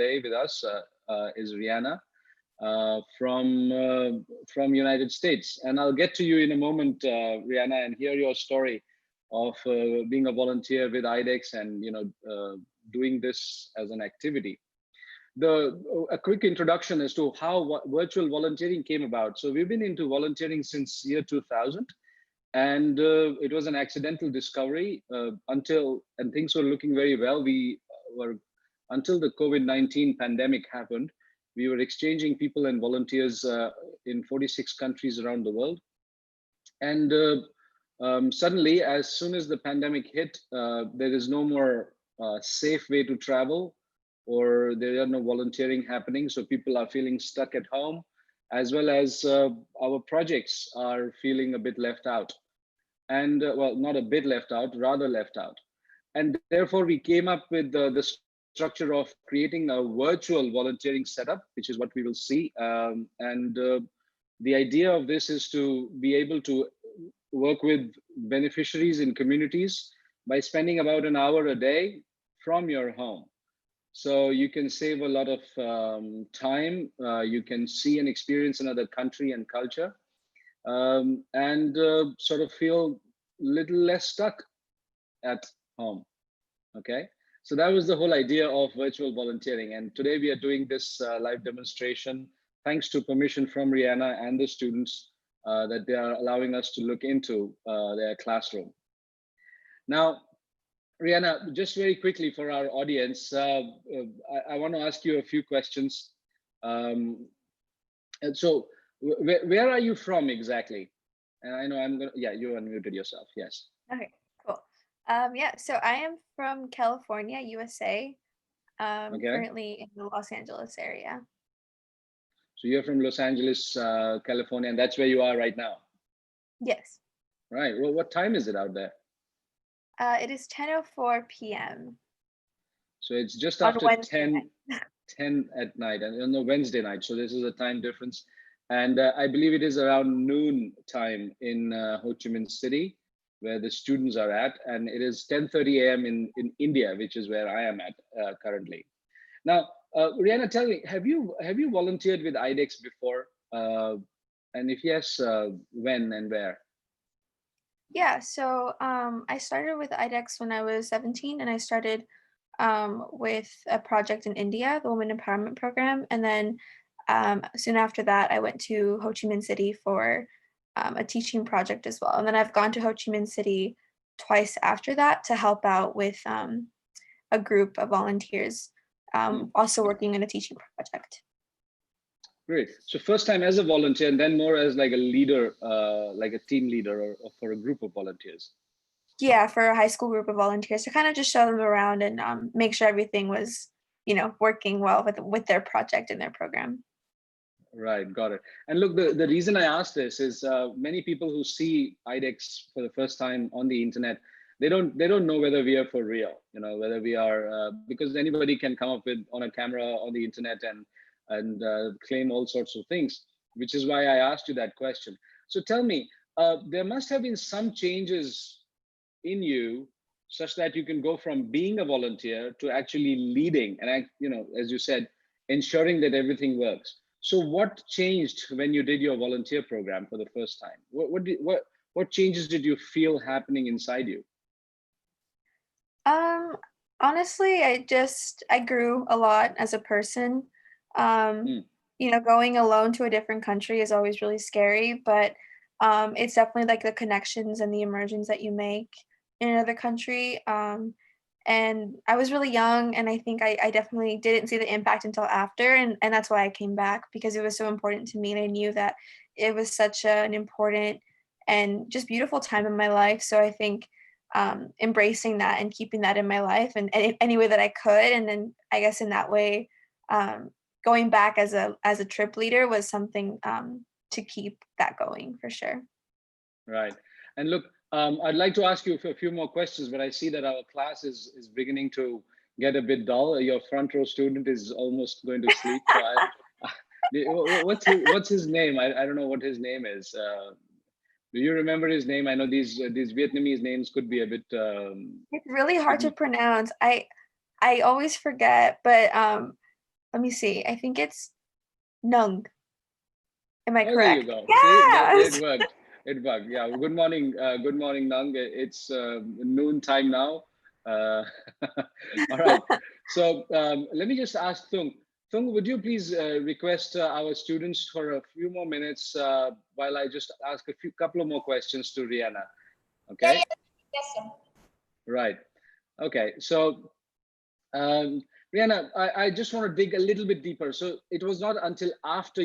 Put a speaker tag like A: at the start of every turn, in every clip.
A: today with us is Rihanna from United States. And I'll get to you in a moment, Rihanna, and hear your story of being a volunteer with Idex and doing this as an activity. A quick introduction as to how virtual volunteering came about. So we've been into volunteering since year 2000, and it was an accidental discovery and things were looking very well. Until the COVID-19 pandemic happened, we were exchanging people and volunteers in 46 countries around the world. And suddenly, as soon as the pandemic hit, there is no more safe way to travel, or there are no volunteering happening. So people are feeling stuck at home, as well as our projects are feeling a bit left out. And well, not a bit left out, rather left out. And therefore, we came up with the structure of creating a virtual volunteering setup, which is what we will see. The idea of this is to be able to work with beneficiaries in communities by spending about an hour a day from your home. So you can save a lot of time. You can see and experience another country and culture, and sort of feel a little less stuck at home. Okay, so that was the whole idea of virtual volunteering. And today we are doing this live demonstration thanks to permission from Rihanna and the students that they are allowing us to look into their classroom. Now, Rihanna, just very quickly for our audience, I want to ask you a few questions. And so where are you from exactly? And I know yeah, you unmuted yourself, yes.
B: Okay, cool. Yeah, so I am from California, USA,
A: Okay.
B: currently in the Los Angeles area.
A: So you're from Los Angeles, California, and that's where you are right now?
B: Yes.
A: Right, well, what time is it out there?
B: It is 10:04 p.m.
A: So it's just after 10 at night, and on a Wednesday night. So this is a time difference. And I believe it is around noon time in Ho Chi Minh City, where the students are at. And it is 10:30 a.m. in India, which is where I am at currently. Now, Rihanna, tell me, have you volunteered with Idex before? And if yes, when and where?
B: Yeah, so I started with Idex when I was 17, and I started with a project in India, the Women Empowerment Program. And then soon after that, I went to Ho Chi Minh City for a teaching project as well. And then I've gone to Ho Chi Minh City twice after that to help out with a group of volunteers, also working in a teaching project.
A: Great. So first time as a volunteer, and then more as like a leader, like a team leader, or for a group of volunteers.
B: Yeah, for a high school group of volunteers to kind of just show them around and make sure everything was, working well with their project and their program.
A: Right, got it. And look, the reason I asked this is many people who see Idex for the first time on the internet, they don't know whether we are for real, whether we are, because anybody can come up with on a camera on the internet and claim all sorts of things, which is why I asked you that question. So tell me, there must have been some changes in you such that you can go from being a volunteer to actually leading and, as you said, ensuring that everything works. So what changed when you did your volunteer program for the first time? What changes did you feel happening inside you?
B: Honestly, I grew a lot as a person. Going alone to a different country is always really scary, but it's definitely like the connections and the immersions that you make in another country. And I was really young, and I think I definitely didn't see the impact until after, and that's why I came back, because it was so important to me, and I knew that it was such an important and just beautiful time in my life. So I think embracing that and keeping that in my life and any way that I could, and then I guess in that way, going back as a trip leader was something to keep that going for sure.
A: Right. And look, I'd like to ask you a few more questions, but I see that our class is beginning to get a bit dull. Your front row student is almost going to sleep. So what's his name? I don't know what his name is. Do you remember his name? I know these Vietnamese names could be a bit.
B: It's really hard to pronounce. I always forget, but let me see. I think it's Nung. Am I
A: Oh, there you
B: correct?
A: go. See, it
B: Yes.
A: worked. It worked. Yeah. Good morning, Nang. It's noon time now. Uh, all right. So let me just ask Thung. Thung, would you please request our students for a few more minutes while I just ask a couple of more questions to Rihanna?
C: Yeah,
A: Okay.
C: yeah. Yes, sir.
A: Right. Okay. So Rihanna, I just want to dig a little bit deeper. So it was not until after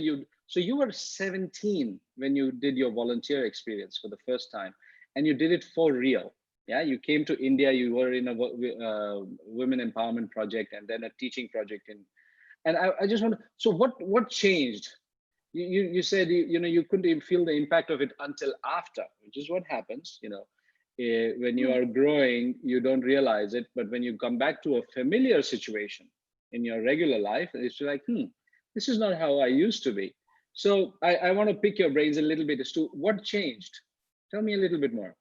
A: so you were 17 when you did your volunteer experience for the first time, and you did it for real. Yeah, you came to India, you were in a women empowerment project and then a teaching project. And I just want to, so what changed? You said you couldn't even feel the impact of it until after, which is what happens. When you
B: Mhm.
A: are growing, you don't realize it, but when you come back to a familiar situation in your regular life, it's like, this is not how I used to be. So I want to pick your brains a little bit as to what changed. Tell me a little bit more.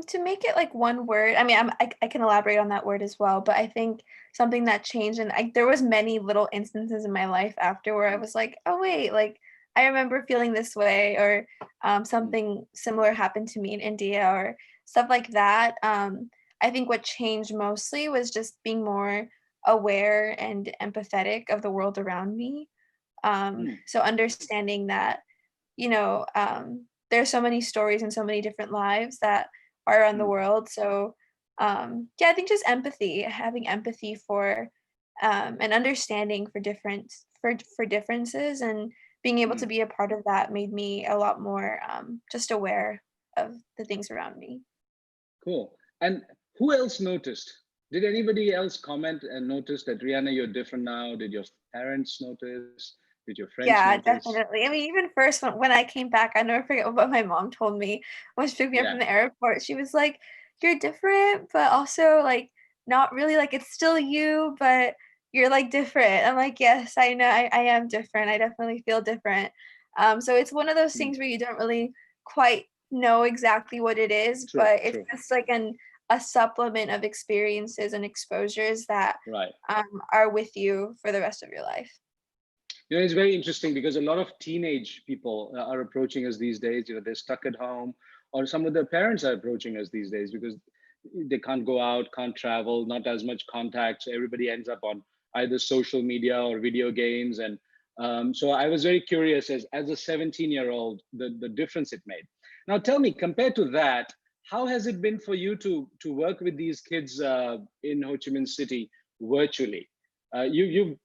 B: To make it like one word, I mean, I can elaborate on that word as well, but I think something that changed, and there was many little instances in my life after where I
A: Mm,
B: was like, oh wait, like I remember feeling this way, or
A: mm,
B: something similar happened to me in India, or stuff like that. I think what changed mostly was just being more aware and empathetic of the world around me.
A: mm,
B: So understanding that, there's so many stories and so many different lives that are around the
A: mm,
B: world. So, yeah, I think just empathy, having empathy for, and understanding for differences, and being able to
A: mm.
B: be a part of that made me a lot more just aware of the things around me.
A: Cool. And who else noticed? Did anybody else comment and notice that Rihanna, you're different now? Did your parents notice? Did your friends
B: Yeah,
A: notice?
B: definitely. I mean, even first when I came back, I never forget what my mom told me when she picked me up
A: Yeah.
B: from the airport. She was like, "You're different, but also like not really like it's still you, but you're like different." I'm like, "Yes, I know. I am different. I definitely feel different." So it's one of those
A: Mm,
B: things where you don't really quite know exactly what it is,
A: true,
B: but it's
A: true.
B: just like a supplement of experiences and exposures that
A: Right.
B: are with you for the rest of your life.
A: It's very interesting because a lot of teenage people are approaching us these days. They're stuck at home, or some of their parents are approaching us these days because they can't go out, can't travel, not as much contact. So everybody ends up on either social media or video games. And so I was very curious as a 17-year-old, the difference it made. Now tell me, compared to that, how has it been for you to work with these kids in Ho Chi Minh City virtually? You've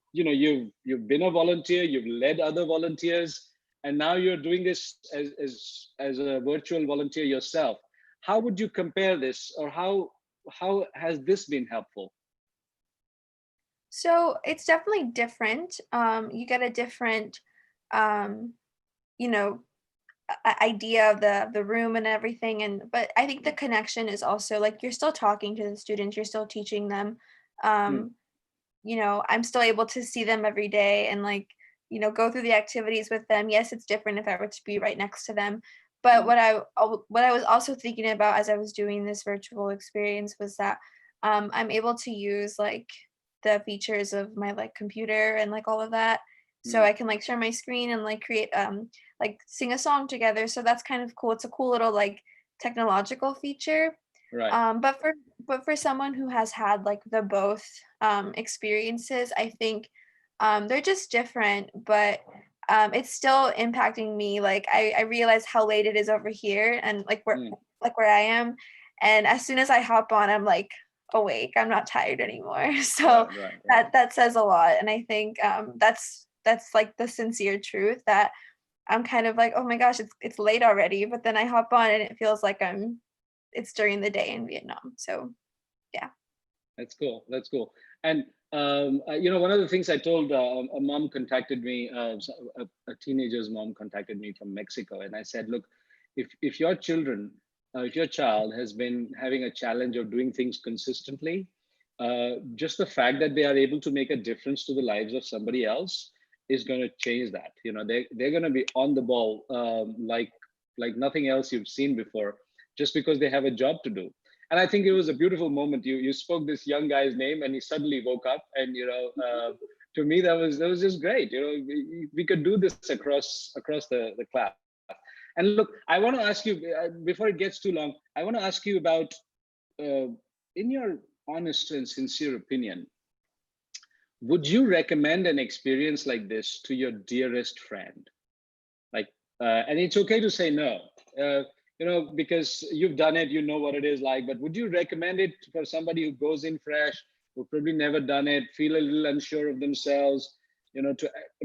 A: been a volunteer, you've led other volunteers, and now you're doing this as a virtual volunteer yourself. How would you compare this, or how has this been helpful?
B: So it's definitely different. You get a different, um, you know, idea of the room and everything. And but I think the
A: Mm,
B: connection is also like you're still talking to the students, you're still teaching them.
A: mm,
B: Um, I'm still able to see them every day and like, go through the activities with them. Yes, it's different if I were to be right next to them. But
A: mm,
B: what I was also thinking about as I was doing this virtual experience was that I'm able to use like the features of my like computer and like all of that. So
A: mm.
B: I can like share my screen and like create like sing a song together. So that's kind of cool. It's a cool little like technological feature.
A: Right.
B: But for someone who has had like the both experiences, I think they're just different, but it's still impacting me. Like I realize how late it is over here, and
A: Mm,
B: like where I am, and as soon as I hop on, I'm like awake. I'm not tired anymore. So
A: right. Right. Right.
B: that says a lot, and I think that's like the sincere truth that I'm kind of like, oh my gosh, it's late already, but then I hop on and it feels like it's during the day in Vietnam. So yeah.
A: That's cool. That's cool. And one of the things I told a mom contacted me, a teenager's mom contacted me from Mexico, and I said, look, if your if your child has been having a challenge of doing things consistently, just the fact that they are able to make a difference to the lives of somebody else is going to change that. They're going to be on the ball like nothing else you've seen before, just because they have a job to do. And I think it was a beautiful moment. You spoke this young guy's name, and he suddenly woke up. And to me, that was just great. We could do this across the class. And look, I want to ask you before it gets too long. I want to ask you about, uh, in your honest and sincere opinion, would you recommend an experience like this to your dearest friend? Like, and it's okay to say no, because you've done it, you know what it is like. But would you recommend it for somebody who goes in fresh, who probably never done it, feel a little unsure of themselves,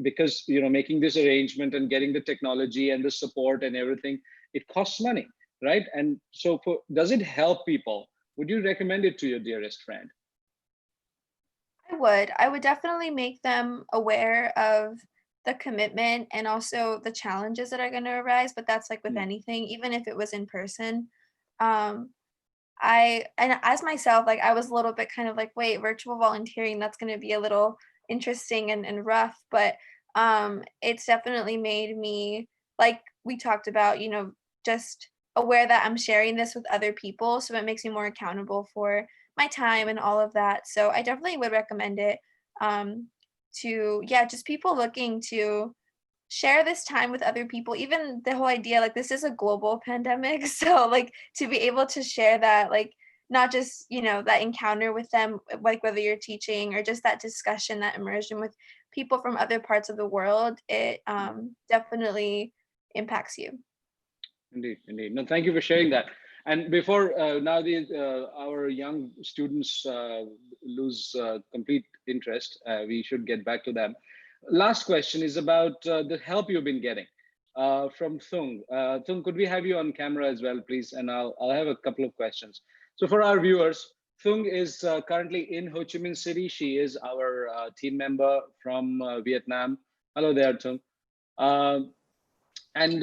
A: because making this arrangement and getting the technology and the support and everything, it costs money, right? And so, does it help people? Would you recommend it to your dearest friend?
B: I would definitely make them aware of the commitment and also the challenges that are going to arise, but that's like with
A: Mm,
B: anything, even if it was in person. Um, and as myself, like I was a little bit kind of like, wait, virtual volunteering, that's going to be a little interesting and rough, but it's definitely made me, like we talked about, just aware that I'm sharing this with other people, so it makes me more accountable for my time and all of that. So I definitely would recommend it um to, yeah, just people looking to share this time with other people. Even the whole idea, like, this is a global pandemic, so, like, to be able to share that, like, not just, that encounter with them, like, whether you're teaching or just that discussion, that immersion with people from other parts of the world, it,
A: mm.
B: definitely impacts you.
A: Indeed, indeed. No, thank you for sharing that. And before now, our young students lose complete interest, we should get back to them. Last question is about the help you've been getting from Thung. Thung, could we have you on camera as well, please? And I'll have a couple of questions. So for our viewers, Thung is currently in Ho Chi Minh City. She is our team member from Vietnam. Hello there, Thung. Um, and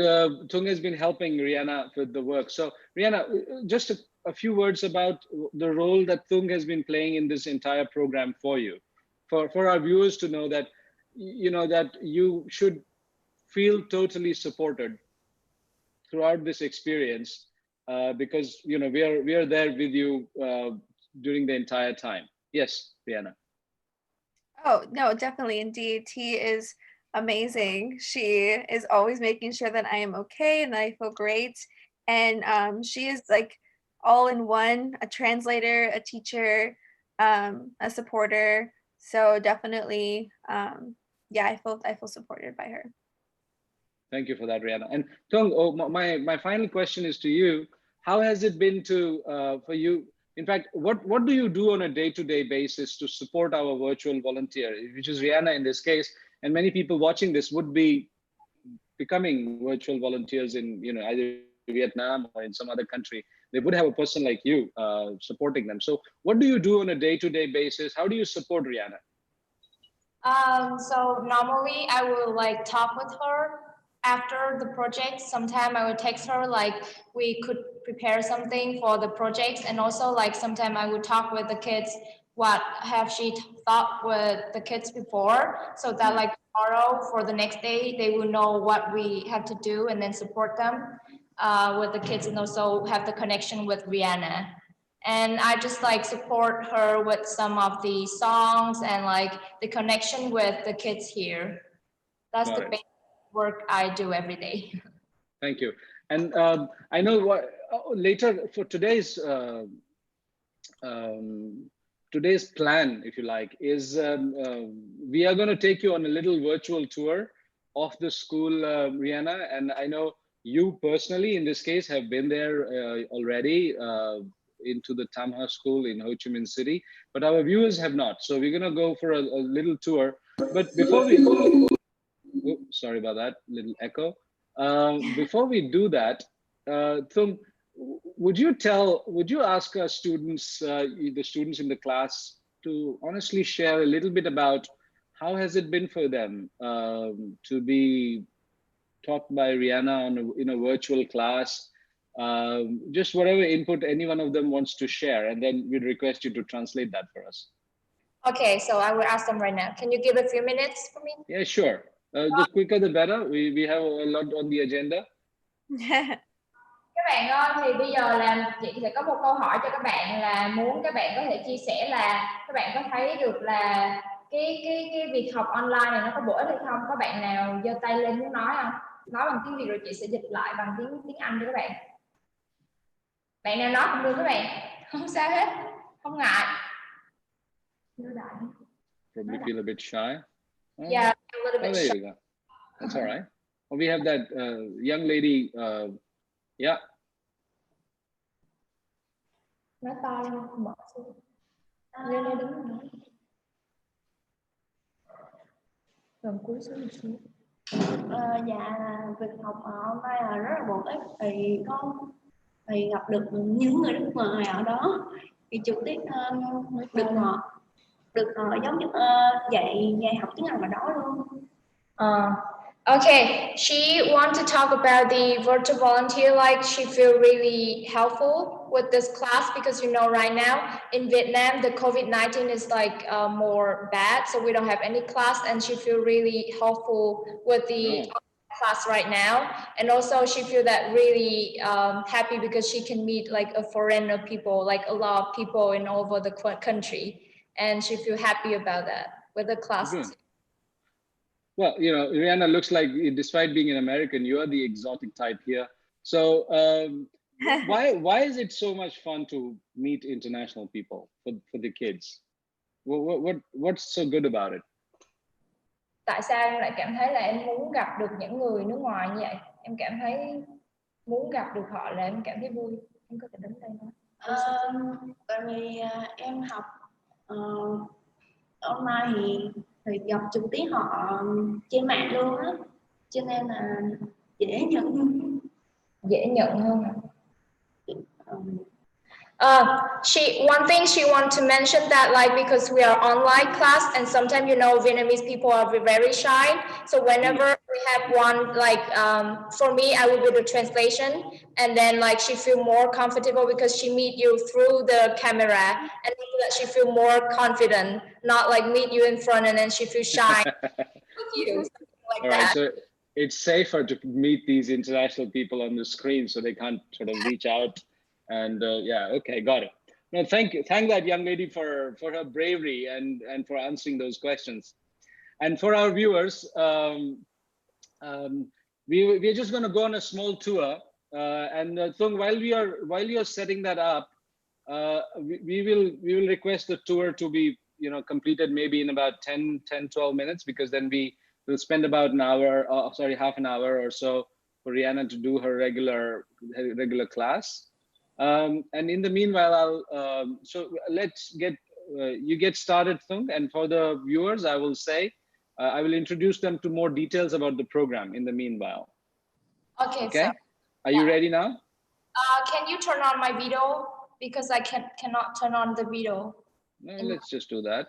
A: Tung has been helping Rihanna with the work. So Rihanna, just a few words about the role that Tung has been playing in this entire program for you, for our viewers to know that that you should feel totally supported throughout this experience, because we are there with you during the entire time. Yes, Rihanna.
B: Oh, no, definitely. Indeed. T is amazing. She is always making sure that I am okay and that I feel great. And she is like all in one, a translator, a teacher, a supporter. So definitely, yeah, I feel supported by her.
A: Thank you for that, Rihanna. And Tung, my final question is to you. How has it been for you? In fact, what do you do on a day-to-day basis to support our virtual volunteer, which is Rihanna in this case, and many people watching this would be becoming virtual volunteers in either Vietnam or in some other country. They would have a person like you supporting them. So, what do you do on a day-to-day basis? How do you support Rihanna?
C: So normally I will like talk with her after the project. Sometime I will text her like we could prepare something for the projects, and also like sometime I would talk with the kids. What have she thought with the kids before, so that
A: Hmm.
C: like tomorrow for the next day they will know what we have to do, and then support them with the kids, and also have the connection with Rihanna. And I just like support her with some of the songs and like the connection with the kids here. That's
A: Got
C: the
A: it.
C: basic work I do every day.
A: Thank you. And I know what later for um, today's plan, if you like, is we are going to take you on a little virtual tour of the school, Rihanna. And I know you personally, in this case, have been there already into the Tamha School in Ho Chi Minh City, but our viewers have not. So we're going to go for a little tour. But before we, oh, sorry about that little echo. Before we do that, Thum, would you ask our students, the students in the class, to honestly share a little bit about how has it been for them to be taught by Rihanna in a virtual class? Just whatever input any one of them wants to share, and then we'd request you to translate that for us.
C: Okay, so I will ask them right now. Can you give a few minutes for me?
A: Yeah, sure. The quicker the better. We have a lot on the agenda.
C: Các bạn ơi, thì bây giờ là chị sẽ có một câu hỏi cho các bạn, là muốn các bạn có thể chia sẻ là các bạn có thấy được là cái việc học online này nó có bổ ích hay không? Có bạn nào giơ tay lên muốn nói không? Nói bằng tiếng Việt rồi chị sẽ dịch lại bằng tiếng Anh cho các bạn. Bạn nào nói cũng được các bạn, không sao hết, không ngại.
A: Probably feel a bit shy.
C: Yeah, a little
A: Oh,
C: bit
A: there
C: shy.
A: you go. That's all right. Well, we have that young lady. Yeah.
C: Nói to lên, mở xuống. Lên đây đứng nữa. Gần cuối xuống một xíu.
D: Dạ, việc học online là rất là bổ ích thì gặp được những người nước ngoài ở đó, thì trực tiếp được giống như dạy học tiếng Anh ở đó luôn.
C: Okay, she want to talk about the virtual volunteer, like she feel really helpful with this class because you know right now in Vietnam the COVID-19 is like more bad, so we don't have any class, and she feel really helpful with the class right now, and also she feel that really happy because she can meet like a foreigner people, like a lot of people in all over the country, and she feel happy about that with the class.
A: Good. Well, you know, Rihanna looks like, despite being an American, you are the exotic type here. So why is it so much fun to meet international people for the kids? What's so good about it?
C: Tại sao em lại cảm thấy là em muốn gặp được những người nước ngoài như vậy? Em cảm thấy muốn gặp được họ là em cảm thấy vui. Em có thể đứng đây nói.
D: Tại vì em học online thì gặp trực tiếp họ trên mạng luôn á, cho nên là dễ nhận
C: hơn. One thing she want to mention that, like, because we are online class and sometimes, you know, Vietnamese people are very shy. So whenever we have one, like, for me, I will do the translation, and then like she feel more comfortable because she meet you through the camera, and that she feel more confident, not like meet you in front and then she feel shy with you, like
A: all
C: that.
A: Right, so it's safer to meet these international people on the screen so they can't sort of reach out. And yeah, okay, got it. No, thank that young lady for her bravery and for answering those questions. And for our viewers, we're just going to go on a small tour. And Thung, while you're setting that up, we will request the tour to be, you know, completed maybe in about 12 minutes, because then we'll spend about an hour, half an hour or so for Rihanna to do her regular class. And in the meanwhile, so let's get you get started, Thung. And for the viewers, I will say, I will introduce them to more details about the program in the meanwhile.
C: Okay. So,
A: are you ready now?
C: Can you turn on my video, because I cannot turn on the video?
A: No, let's just do that.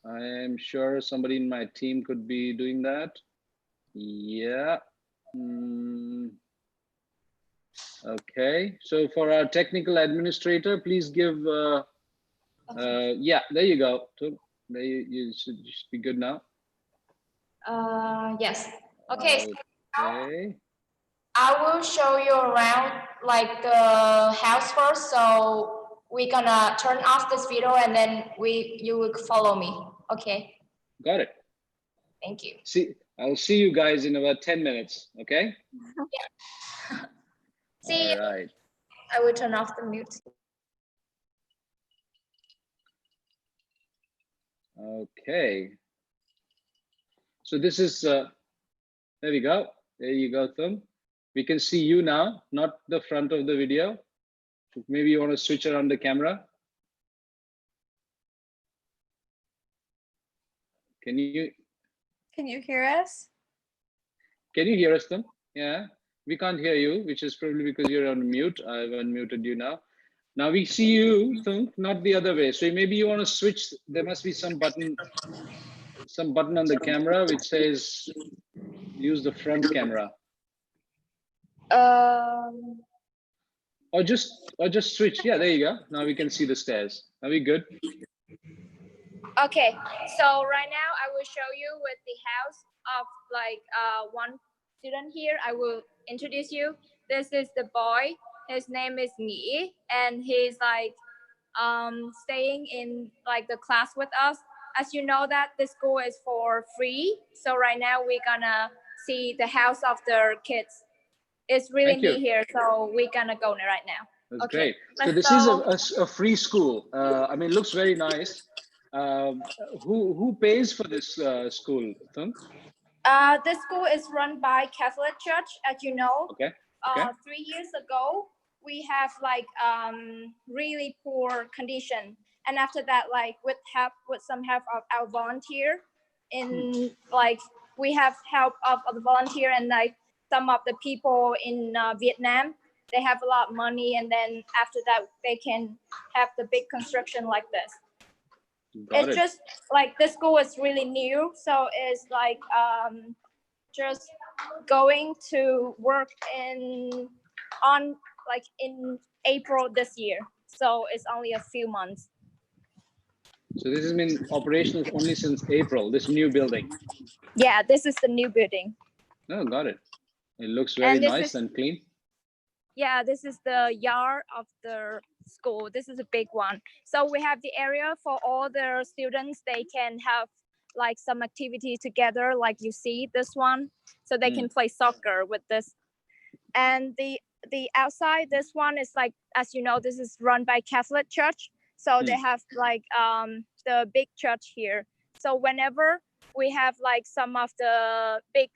A: I am sure somebody in my team could be doing that. Yeah. Okay, so for our technical administrator, please give, yeah, there you go. There you should be good now.
C: Yes. Okay.
A: Okay.
C: I will show you around like the house first. So we're gonna turn off this video and then you will follow me. Okay.
A: Got it.
C: Thank you.
A: I'll see you guys in about 10 minutes. Okay.
C: Yeah. See you.
A: All right.
C: I will turn off the mute.
A: Okay. So this is, there we go. There you go, Thum. We can see you now, not the front of the video. Maybe you want to switch around the camera. Can you
B: hear us?
A: Can you hear us, Thum? Yeah, we can't hear you, which is probably because you're on mute. I've unmuted you now. Now we see you, Thum, not the other way. So maybe you want to switch. There must be some button on the camera which says use the front camera. Or just switch. Yeah, there you go. Now we can see the stairs. Are we good?
C: Okay, so right now I will show you with the house of like one student here. I will introduce you. this is the boy. His name is Nghĩ, and he's like staying in like the class with us. As you know that the school is for free. So right now we're gonna see the house of the kids. It's really
A: Thank you.
C: neat here, so we're gonna go right now.
A: That's
C: Okay,
A: great. So
C: let's
A: this
C: go.
A: is a free school. I mean, looks very nice. Who pays for this school, Thung?
C: This school is run by Catholic Church, as you know.
A: Okay. Okay.
C: 3 years ago, we have like really poor condition, and after that, like with some help of our volunteer, in like we have help of the volunteer, and like some of the people in Vietnam, they have a lot of money, and then after that, they can have the big construction like this.
A: Got
C: It's
A: it.
C: just like the school is really new, so it's like just going to work on like in April this year, so it's only a few months.
A: So this has been operational only since April, this new building.
C: Yeah, this is the new building.
A: Oh, got it. It looks very nice and clean.
C: Yeah, this is the yard of the school. This is a big one. So we have the area for all the students. They can have like some activity together, like you see this one. So they can play soccer with this. And the outside, this one is like, as you know, this is run by Catholic Church. So they have like the big church here. So whenever we have like some of the big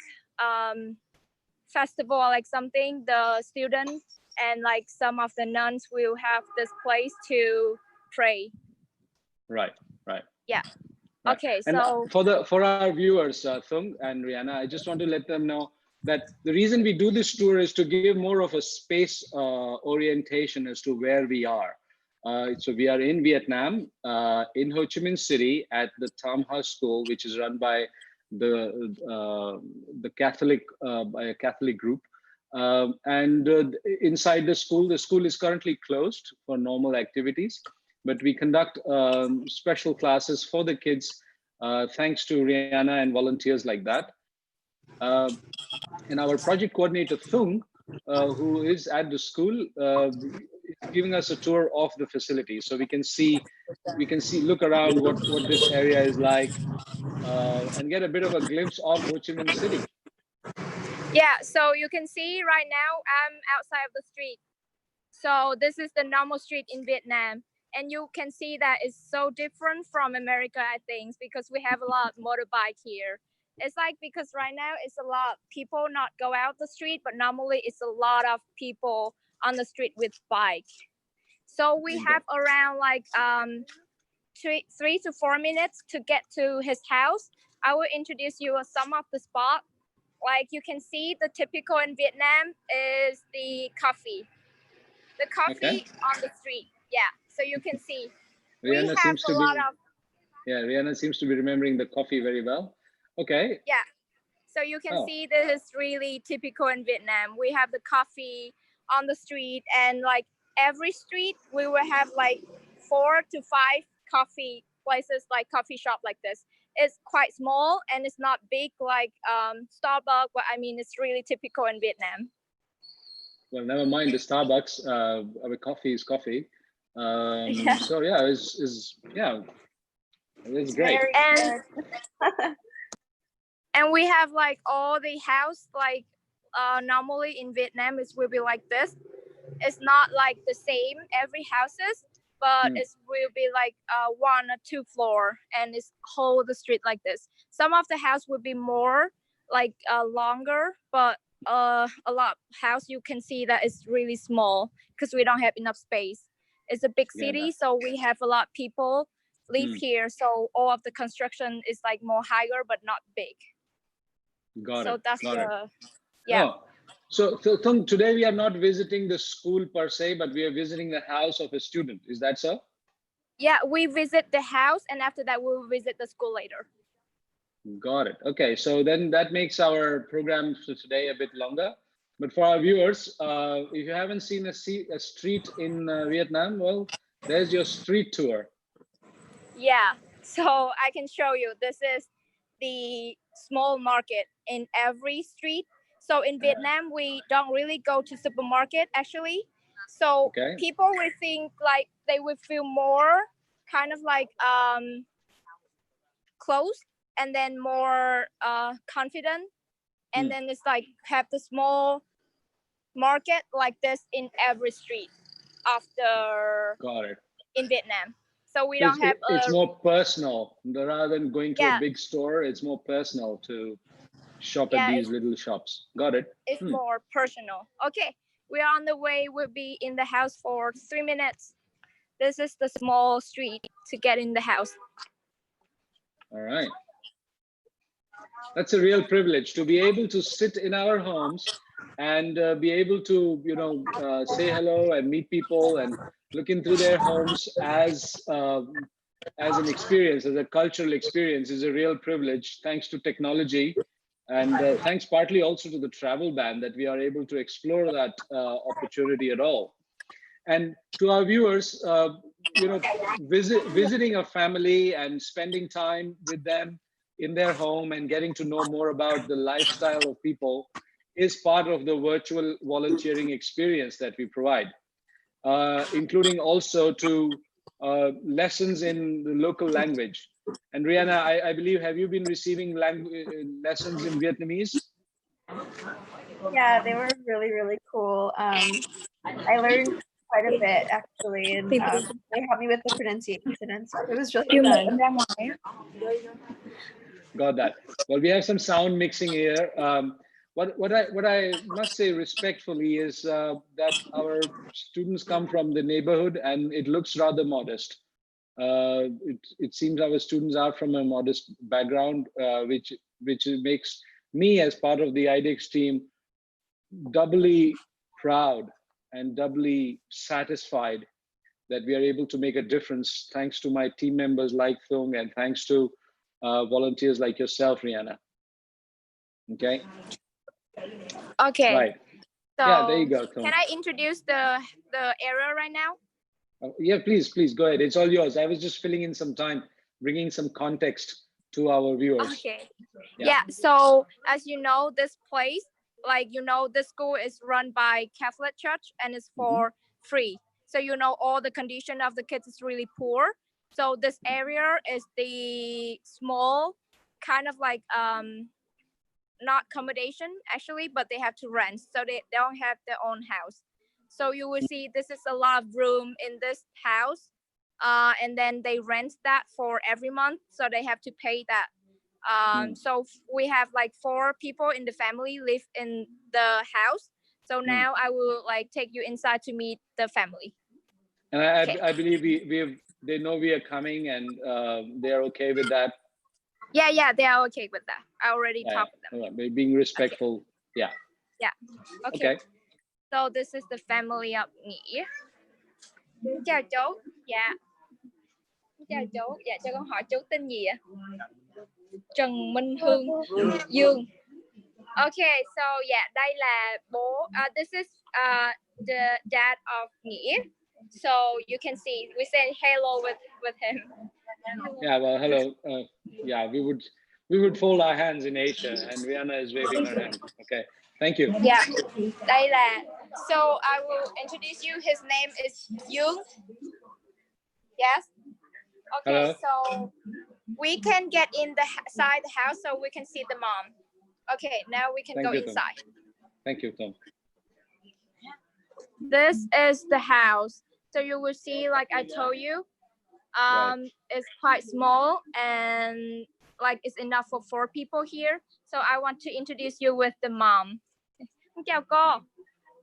C: festival or like something, the students and like some of the nuns will have this place to pray.
A: Right.
C: Yeah.
A: Right.
C: Okay,
A: and
C: so
A: for our viewers, Thung and Rihanna, I just want to let them know that the reason we do this tour is to give more of a space orientation as to where we are. So we are in Vietnam, in Ho Chi Minh City at the Tam Ha School, which is run by the Catholic by a Catholic group. And inside the school is currently closed for normal activities, but we conduct special classes for the kids, thanks to Rihanna and volunteers like that. And our project coordinator, Thung, who is at the school, is giving us a tour of the facility. So we can look around what this area is like, and get a bit of a glimpse of Ho Chi Minh City.
C: yeah, so you can see right now I'm outside of the street. So this is the normal street in Vietnam. And you can see that it's so different from America, I think, because we have a lot of motorbike here. It's like, because right now it's a lot of people not go out the street, but normally it's a lot of people on the street with bike. So we have around like 3 to 4 minutes to get to his house. I will introduce you some of the spot. Like you can see, the typical in Vietnam is the coffee. The coffee on the street. Yeah, so you can see
A: Rihanna seems to be remembering the coffee very well. Okay.
C: Yeah, so you can see this is really typical in Vietnam. We have the coffee on the street, and like every street we will have like 4 to 5 coffee places, like coffee shop like this. It's quite small and it's not big like Starbucks, but I mean it's really typical in Vietnam.
A: Well, never mind the Starbucks. Our coffee is coffee. So yeah, it's great.
C: And we have like all the house, like normally in Vietnam it will be like this. It's not like the same every houses, but it will be like 1 or 2 floor, and it's whole the street like this. Some of the house will be more like longer, but a lot house you can see that it's really small because we don't have enough space. It's a big city, so we have a lot of people live here. So all of the construction is like more higher, but not big.
A: Got
C: so
A: it.
C: That's
A: Got
C: the
A: it.
C: yeah.
A: Oh. So today we are not visiting the school per se, but we are visiting the house of a student. Is that so?
C: Yeah, we visit the house, and after that we'll visit the school later.
A: Got it. Okay, so then that makes our program for today a bit longer. But for our viewers, if you haven't seen a street in Vietnam, well, there's your street tour.
C: Yeah, so I can show you. This is the small market in every street.
E: So in Vietnam, we don't really go to supermarket actually. So
A: Okay.
E: people will think like they will feel more kind of like close and then more confident. And then it's like have the small market like this in every street after
A: Got it.
E: in Vietnam. So we
A: So
E: don't have
A: it's
E: a
A: more personal rather than going to a big store. It's more personal to shop at these little shops. Got it.
E: it's more personal. Okay, we are on the way. We'll be in the house for 3 minutes. This is the small street to get in the house.
A: All right. That's a real privilege to be able to sit in our homes and be able to, say hello and meet people and look into their homes as an experience, as a cultural experience, is a real privilege. Thanks to technology, and thanks partly also to the travel ban that we are able to explore that opportunity at all. And to our viewers, visiting a family and spending time with them in their home and getting to know more about the lifestyle of people is part of the virtual volunteering experience that we provide, including also to lessons in the local language. And Rihanna, I believe, have you been receiving lessons in Vietnamese?
B: Yeah, they were really, really cool. I learned quite a bit actually, and they helped me with the pronunciation, and so it was really fun.
A: Got that. Well, we have some sound mixing here. What I must say respectfully is that our students come from the neighborhood, and it looks rather modest. It seems our students are from a modest background, which makes me, as part of the Idex team, doubly proud and doubly satisfied that we are able to make a difference, thanks to my team members like Thung, and thanks to volunteers like yourself, Rihanna. Okay.
E: Okay.
A: Right.
E: So
A: Yeah, there you go, Thung.
E: can I introduce the area right now?
A: Yeah, please go ahead. It's all yours. I was just filling in some time, bringing some context to our viewers.
E: Okay. Yeah. So as you know, this place, like the school is run by Catholic Church and it's for free. So all the condition of the kids is really poor. So this area is the small kind of like not accommodation actually, but they have to rent. So they don't have their own house. So you will see this is a lot of room in this house. And then they rent that for every month. So they have to pay that. So we have like 4 people in the family live in the house. So now I will like take you inside to meet the family.
A: And I believe they know we are coming, and they're okay with that.
E: Yeah, they are okay with that. I already talked with them.
A: We're being respectful. Okay. Yeah.
E: Okay. So this is the family of Nghĩa. Chào chú. Dạ. Chào chú. Dạ, cho con hỏi chú tên gì ạ? Trần Minh Hương Dương. Okay, so yeah, đây là bố. This is the dad of Nghĩa. So you can see we say hello with him.
A: Yeah, well, hello. Yeah, we would fold our hands in Asia, and Rihanna is waving her hand. Okay, thank you.
E: Yeah, đây là. So I will introduce you. His name is Dương. Yes. Okay,
A: hello.
E: So we can get inside the house so we can see the mom. Okay, now we can go inside.
A: Thank you, Tom.
E: This is the house. So you will see, like I told you, it's quite small and like it's enough for 4 people here. So I want to introduce you with the mom. Chào cô.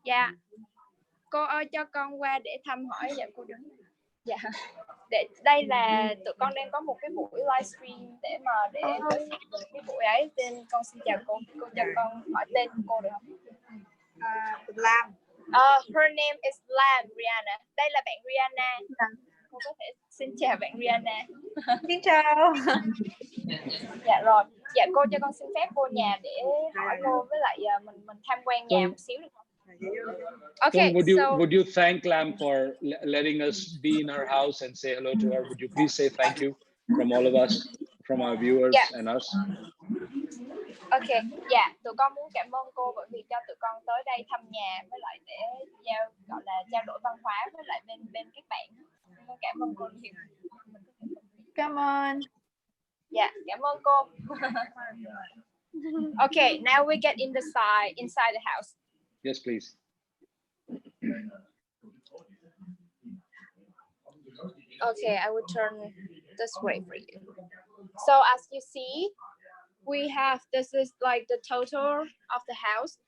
E: Dạ. Cô ơi cho con qua để thăm hỏi. Dạ cô đứng. Dạ. Đây là tụi con đang có một cái buổi livestream để cái buổi ấy. Tên con xin chào cô cho con hỏi tên cô được không? Lam. Her name is Lam Rihanna. Đây là bạn Rihanna. Cô có thể xin chào bạn Rihanna.
B: Xin chào.
E: Dạ rồi. Dạ cô cho con xin phép vô nhà để hỏi cô với lại mình tham quan nhà một xíu được không? Okay,
A: would you thank Lam for letting us be in her house and say hello to her? Would you please say thank you from all of us, from our viewers and us?
E: Ok, dạ, tụi con muốn cảm ơn cô bởi vì cho tụi con tới đây thăm nhà với lại để gọi là trao đổi văn hóa với lại bên các bạn. Cảm ơn cô nhiều.
B: Come on.
E: Dạ, cảm ơn cô. Okay, now we get inside the house.
A: Yes, please.
E: Okay, I will turn this way for you. So as you see, we have, this is like the total of the house.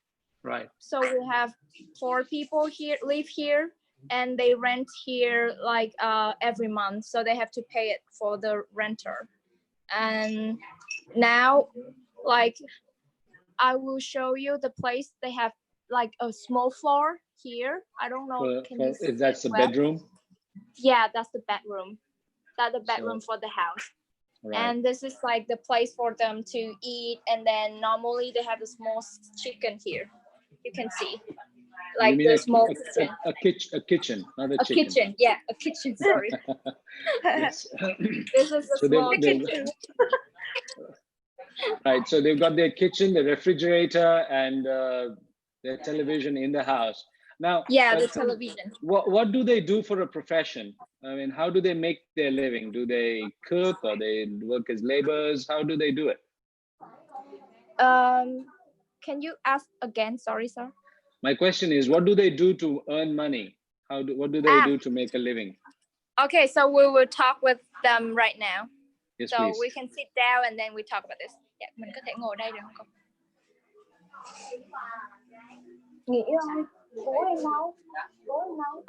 A: Right.
E: So we have 4 people here, live here, and they rent here like every month. So they have to pay it for the renter. And now, like, I will show you the place. They have like a small floor here. I don't know.
A: If that's the
E: well?
A: bedroom?
E: Yeah, that's the bedroom. That's the bedroom
A: So,
E: for the house.
A: right.
E: And this is like the place for them to eat. And then normally they have a small chicken here. You can see, like the small kitchen.
A: A kitchen, not a
E: A
A: chicken.
E: kitchen, yeah, a kitchen. Sorry.
A: Yes.
E: This is a
A: So
E: small kitchen.
A: Right. So they've got their kitchen, the refrigerator, and their television in the house. Now,
E: yeah, the television.
A: What do they do for a profession? I mean, how do they make their living? Do they cook or they work as laborers? How do they do it?
E: Can you ask again? Sorry, sir.
A: My question is, what do they do to earn money? What do they do to make a living?
E: Okay, so we will talk with them right now.
A: Yes,
E: so
A: please.
E: We can sit down and then we talk about this. Yeah, mình có thể ngồi đây được không? Nghĩ ơi, bố em nấu. Bố em nấu.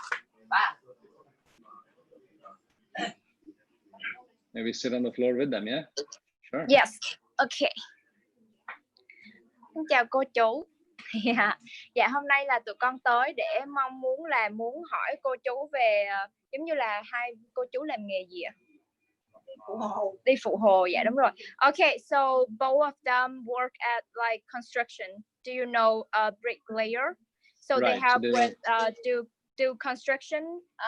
A: Maybe sit on the floor with them, yeah? Sure.
E: Yes, okay. Xin chào cô chú. Dạ, hôm nay là tụi con tới để muốn hỏi cô chú về giống như là hai cô chú làm nghề gì ạ? Đi phụ hồ, dạ đúng rồi. Okay, so both of them work at like construction. Do you know a bricklayer? So
A: right,
E: they help
A: so
E: with do construction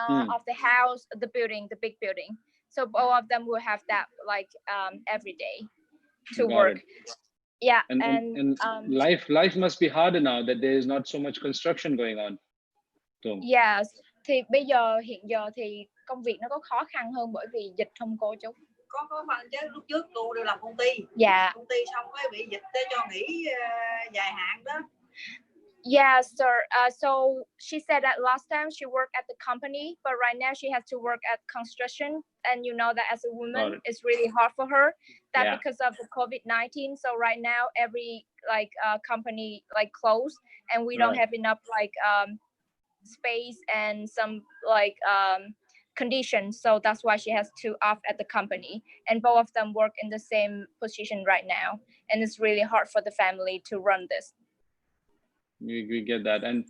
E: of the house, the building, the big building. So both of them will have that like every day to work. Yeah,
A: and life must be harder now that there is not so much construction going on.
E: Yes, thì bây giờ hiện giờ thì công việc nó có khó khăn hơn bởi vì dịch không cô chú?
F: Có phần chứ lúc trước cô đều làm công ty.
E: Dạ.
F: Công ty xong cái bị dịch để cho nghỉ dài hạn đó.
E: Yeah, sir. So she said that last time she worked at the company, but right now she has to work at construction. And you know that as a woman, it's really hard for her. That because of the COVID-19. So right now, every like company like closed, and we don't have enough like space and some like conditions. So that's why she has to off at the company. And both of them work in the same position right now, and it's really hard for the family to run this.
A: We get that, and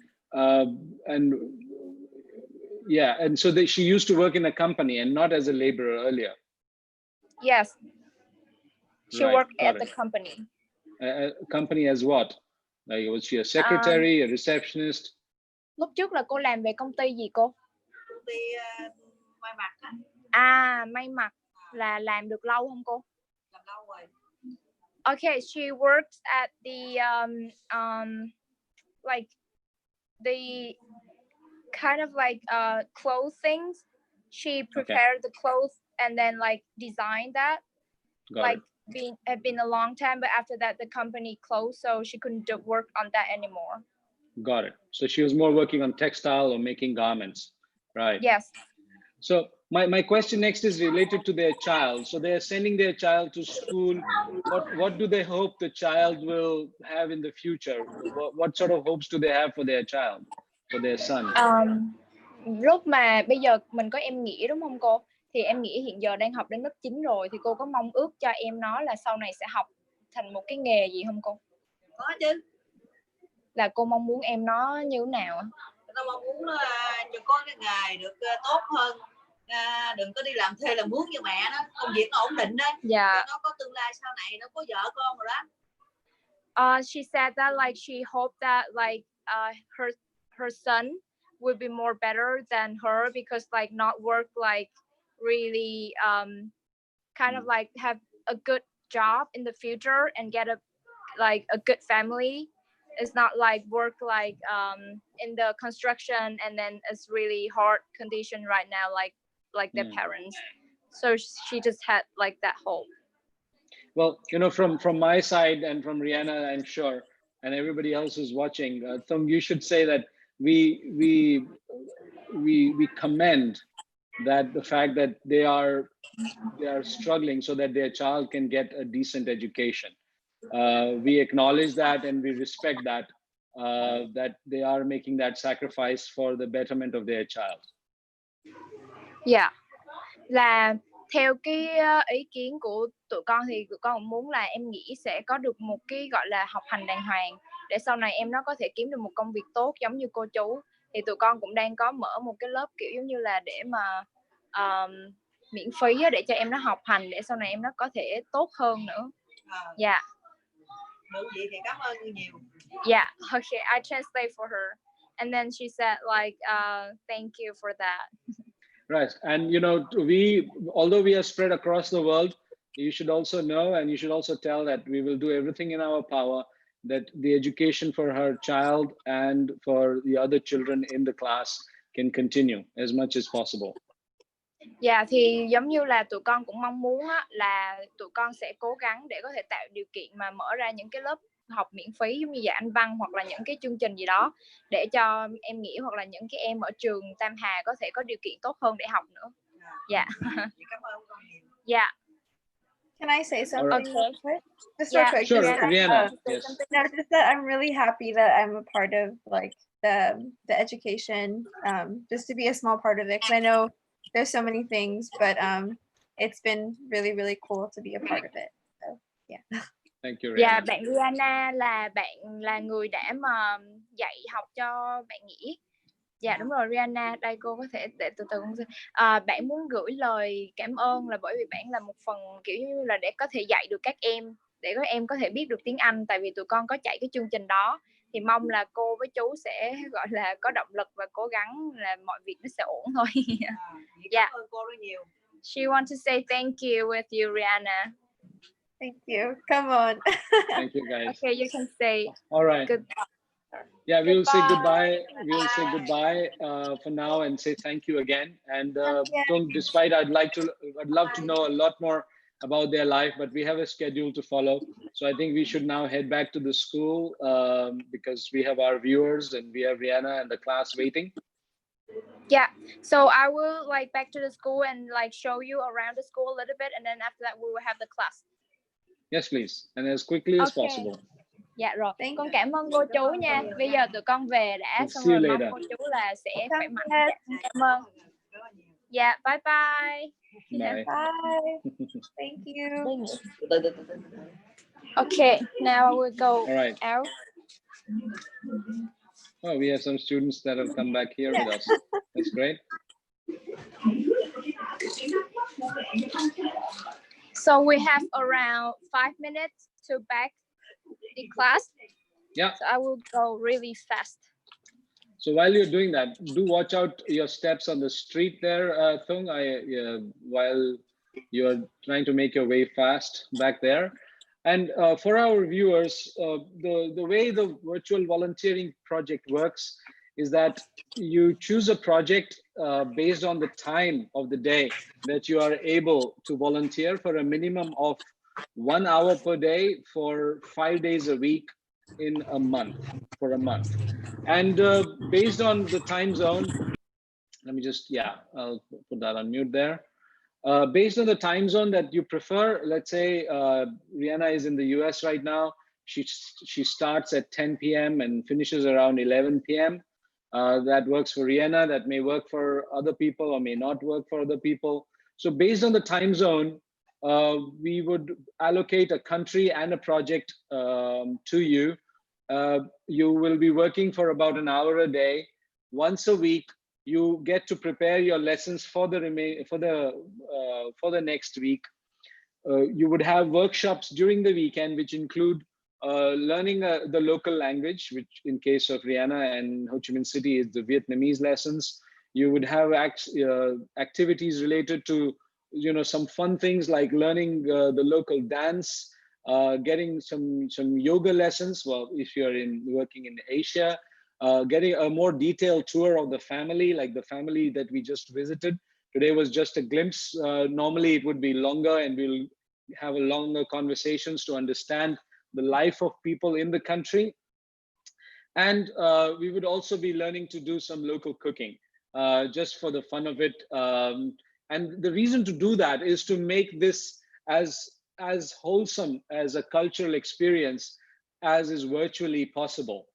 A: yeah, and so she used to work in a company and not as a laborer earlier.
E: Yes, she worked at the company.
A: A company as what? Like, was she a secretary, a receptionist?
E: Lúc trước là cô làm về công ty gì cô?
F: Công ty may mặc á.
E: À, may mặc là làm được lâu không cô?
F: Làm lâu rồi.
E: Okay, she works at the like the kind of like clothes things. She prepared the clothes and then like designed that. Had been a long time, but after that the company closed, so she couldn't work on that anymore.
A: Got it. So she was more working on textile or making garments, right?
E: Yes.
A: So my question next is related to their child. So they're sending their child to school. What do they hope the child will have in the future? What sort of hopes do they have for their child, for their son?
E: Lúc mà bây giờ mình có em Nghĩa đúng không cô? Thì em Nghĩa hiện giờ đang học đến lớp 9 rồi, thì cô có mong ước cho em nó là sau này sẽ học thành một cái nghề gì không cô?
F: Có chứ.
E: Là cô mong muốn em nó như thế nào?
F: Nó mong muốn nó cho có cái nghề được tốt hơn, đừng có đi làm thuê làm mướn như mẹ nó, công việc nó ổn định đó.
E: Dạ.
F: Nó có tương lai sau này, nó có vợ con rồi
E: đó. She said that like she hoped that like her son would be more better than her, because like not work like really kind of like have a good job in the future and get like a good family. It's not like work like in the construction, and then it's really hard condition right now, like their parents. So she just had like that hope.
A: Well, from my side and from Rihanna, I'm sure, and everybody else who's watching, Thung, you should say that we commend that the fact that they are struggling so that their child can get a decent education. We acknowledge that and we respect that that they are making that sacrifice for the betterment of their child.
E: Yeah, là theo cái ý kiến của tụi con thì tụi con cũng muốn là em nghĩ sẽ có được một cái gọi là học hành đàng hoàng để sau này em nó có thể kiếm được một công việc tốt giống như cô chú. Thì tụi con cũng đang có mở một cái lớp kiểu giống như là để mà miễn phí để cho em nó học hành để sau này em nó có thể tốt hơn nữa. Dạ.
F: Được vậy thì cảm ơn nhiều.
E: Yeah, okay, I translate for her. And then she said like, thank you for that.
A: Right, and although we are spread across the world, you should also know, and you should also tell that we will do everything in our power that the education for her child and for the other children in the class can continue as much as possible.
E: Dạ, thì giống như là tụi con cũng mong muốn á, là tụi con sẽ cố gắng để có thể tạo điều kiện mà mở ra những cái lớp học miễn phí giống như dạy Anh văn hoặc là những cái chương trình gì đó để cho em nghĩ hoặc là những cái em ở trường Tam Hà có thể có điều kiện tốt hơn để học nữa. Dạ.
F: Cảm ơn con nhiều.
E: Dạ.
B: Can I say something real quick? Just real quick.
A: Sure,
B: just
A: Rihanna. Yes.
B: No, just that I'm really happy that I'm a part of like the education, just to be a small part of it. Because I know there's so many things, but it's been really, really cool to be a part of it. So yeah.
A: Thank you, Rihanna.
E: Dạ, bạn Rihanna là bạn là người đã mà dạy học cho bạn Nghĩa. Dạ đúng rồi Rihanna, đây cô có thể để từ từ con xin. Bạn muốn gửi lời cảm ơn là bởi vì bạn là một phần kiểu như là để có thể dạy được các em, để các em có thể biết được tiếng Anh, tại vì tụi con có chạy cái chương trình đó, thì mong là cô với chú sẽ gọi là có động lực và cố gắng là mọi việc nó sẽ ổn thôi. Dạ.
F: Cảm ơn cô rất nhiều.
E: She wants to say thank you with you, Rihanna.
B: Thank you. Come on.
A: Thank you, guys.
E: Okay, you can say
A: all right.
E: Goodbye.
A: Yeah, we'll say goodbye. We'll say goodbye for now and say thank you again. And despite I'd love to know a lot more about their life, but we have a schedule to follow. So I think we should now head back to the school because we have our viewers and we have Rihanna and the class waiting.
E: Yeah, so I will like back to the school and like show you around the school a little bit, and then after that we will have the class.
A: Yes, please, and as quickly as possible.
E: Dạ rồi, con cảm ơn cô chú nha. Bây giờ tụi con về đã, xong rồi mong cô chú là sẽ khỏe mạnh. Dạ, cảm ơn. Dạ, bye bye.
A: Bye.
B: Bye. Thank you.
E: Okay, now I will go out.
A: Oh, we have some students that have come back here with us. That's great.
E: So we have around 5 minutes to back the class.
A: Yeah.
E: So I will go really fast.
A: So while you're doing that, do watch out your steps on the street there, Thung, while you're trying to make your way fast back there. And for our viewers, the way the virtual volunteering project works is that you choose a project based on the time of the day that you are able to volunteer for a minimum of 1 hour per day for 5 days a week in a month, for a month. And based on the time zone, let me just, I'll put that on mute there. Based on the time zone that you prefer, let's say Rihanna is in the US right now. She starts at 10 p.m. and finishes around 11 p.m. That works for Rihanna. That may work for other people or may not work for other people. So based on the time zone, we would allocate a country and a project to you. You will be working for about an hour a day. Once a week, you get to prepare your lessons for the next week. You would have workshops during the weekend, which include learning the local language, which in case of Rihanna and Ho Chi Minh City is the Vietnamese lessons. You would have activities related to some fun things like learning the local dance, getting some yoga lessons. Well, if you're working in Asia, getting a more detailed tour of the family, like the family that we just visited. Today was just a glimpse. Normally it would be longer, and we'll have a longer conversations to understand the life of people in the country. And we would also be learning to do some local cooking, just for the fun of it. And the reason to do that is to make this as wholesome as a cultural experience as is virtually possible.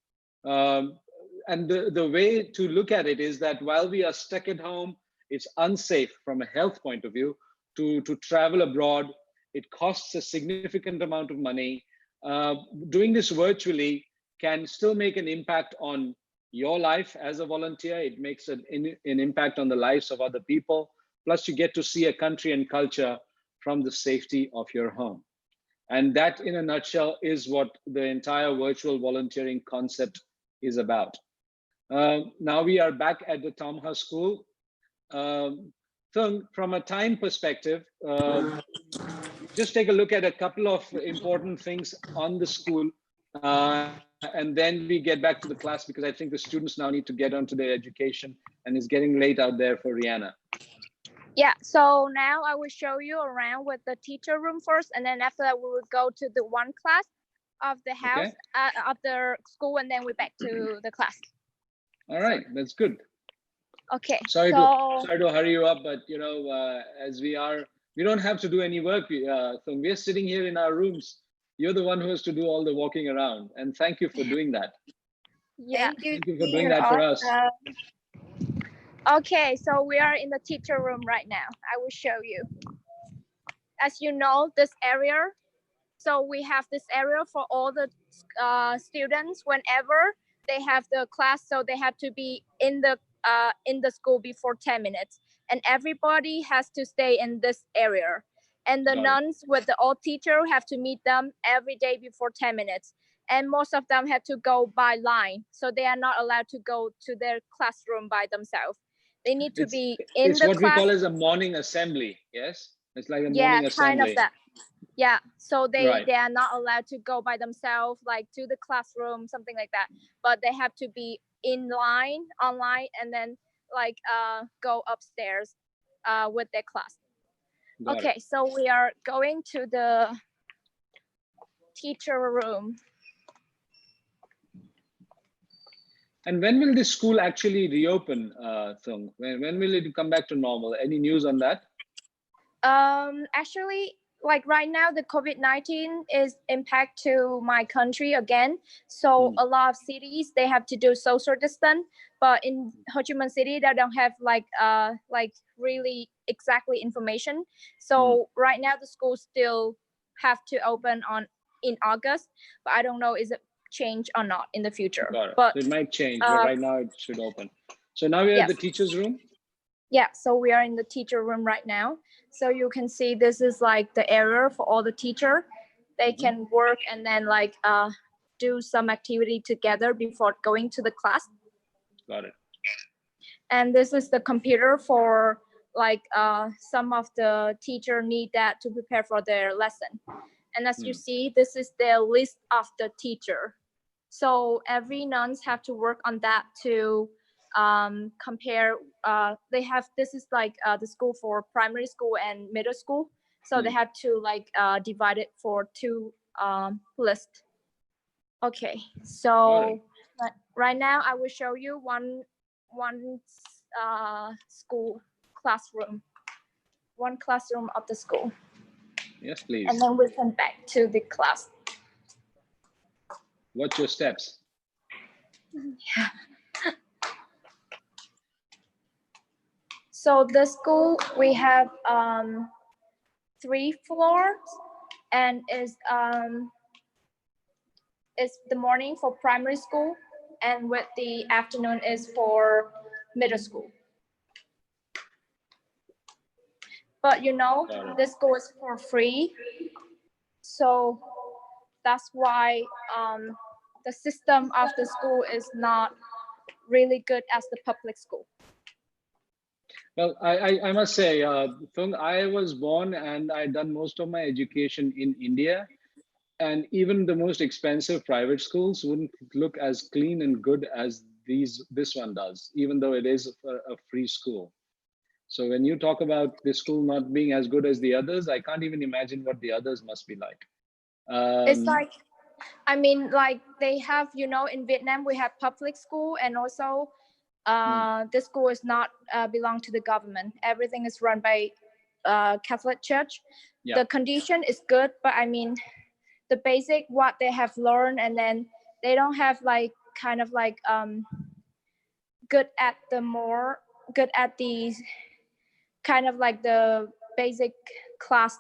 A: And the way to look at it is that while we are stuck at home, it's unsafe from a health point of view to travel abroad. It costs a significant amount of money. Doing this virtually can still make an impact on your life as a volunteer. It makes an impact on the lives of other people. Plus, you get to see a country and culture from the safety of your home. And that, in a nutshell, is what the entire virtual volunteering concept is about. Now we are back at the Tamha School. So from a time perspective, just take a look at a couple of important things on the school, and then we get back to the class, because I think the students now need to get onto their education, and it's getting late out there for Rihanna.
E: Yeah, so now I will show you around with the teacher room first, and then after that we will go to the one class of the house,
A: Okay.
E: of the school, and then we're back to the class.
A: All right, that's good.
E: Okay.
A: Sorry to hurry you up, but you know, as we don't have to do any work. So we're sitting here in our rooms. You're the one who has to do all the walking around, and thank you for doing that.
E: Yeah.
A: Thank you for doing that for us.
E: Okay, so we are in the teacher room right now. I will show you. As you know, this area, so we have this area for all the students whenever they have the class, so they have to be in the school before 10 minutes. And everybody has to stay in this area. And the nuns with the old teacher have to meet them every day before 10 minutes. And most of them have to go by line. So they are not allowed to go to their classroom by themselves. They need to be in the class.
A: It's what we call as a morning assembly, yes? It's like a morning assembly.
E: Kind of that. Yeah, so they are not allowed to go by themselves, like to the classroom, something like that. But they have to be in line, online, and then like go upstairs with their class. Okay, so we are going to the teacher room.
A: And when will this school actually reopen, Thung? When will it come back to normal? Any news on that?
E: Actually, like right now, the COVID-19 is impact to my country again. So a lot of cities, they have to do social distance. But in Ho Chi Minh City, they don't have like really exactly information. So right now, the schools still have to open in August. But I don't know, is it change or not in the future?
A: But it might change, but right now it should open. So now we're at the teacher's room?
E: Yeah, so we are in the teacher room right now. So you can see this is like the area for all the teacher. They can work and then like do some activity together before going to the class.
A: Got it.
E: And this is the computer for like some of the teacher need that to prepare for their lesson. And as you see, this is the list of the teacher. So every nuns have to work on that to compare. They have, this is like the school for primary school and middle school. So they have to like divide it for two lists. Okay, so right now I will show you one school classroom, one classroom of the school.
A: Yes, please.
E: And then we come back to the class.
A: What's your steps?
E: Yeah. So the school, we have 3 floors, and is the morning for primary school, and with the afternoon is for middle school. But you know, this school is for free, so that's why the system of the school is not really good as the public school.
A: Well, I must say, Thung, I was born and I done most of my education in India. and even the most expensive private schools wouldn't look as clean and good as this one does, even though it is a free school. So when you talk about the school not being as good as the others, I can't even imagine what the others must be like.
E: It's like, I mean, like they have, you know, in Vietnam we have public school, and also the school is not belong to the government. Everything is run by Catholic Church.
A: Yeah.
E: The condition is good, but I mean, the basic what they have learned, and then they don't have like kind of like good at the kind of like the basic class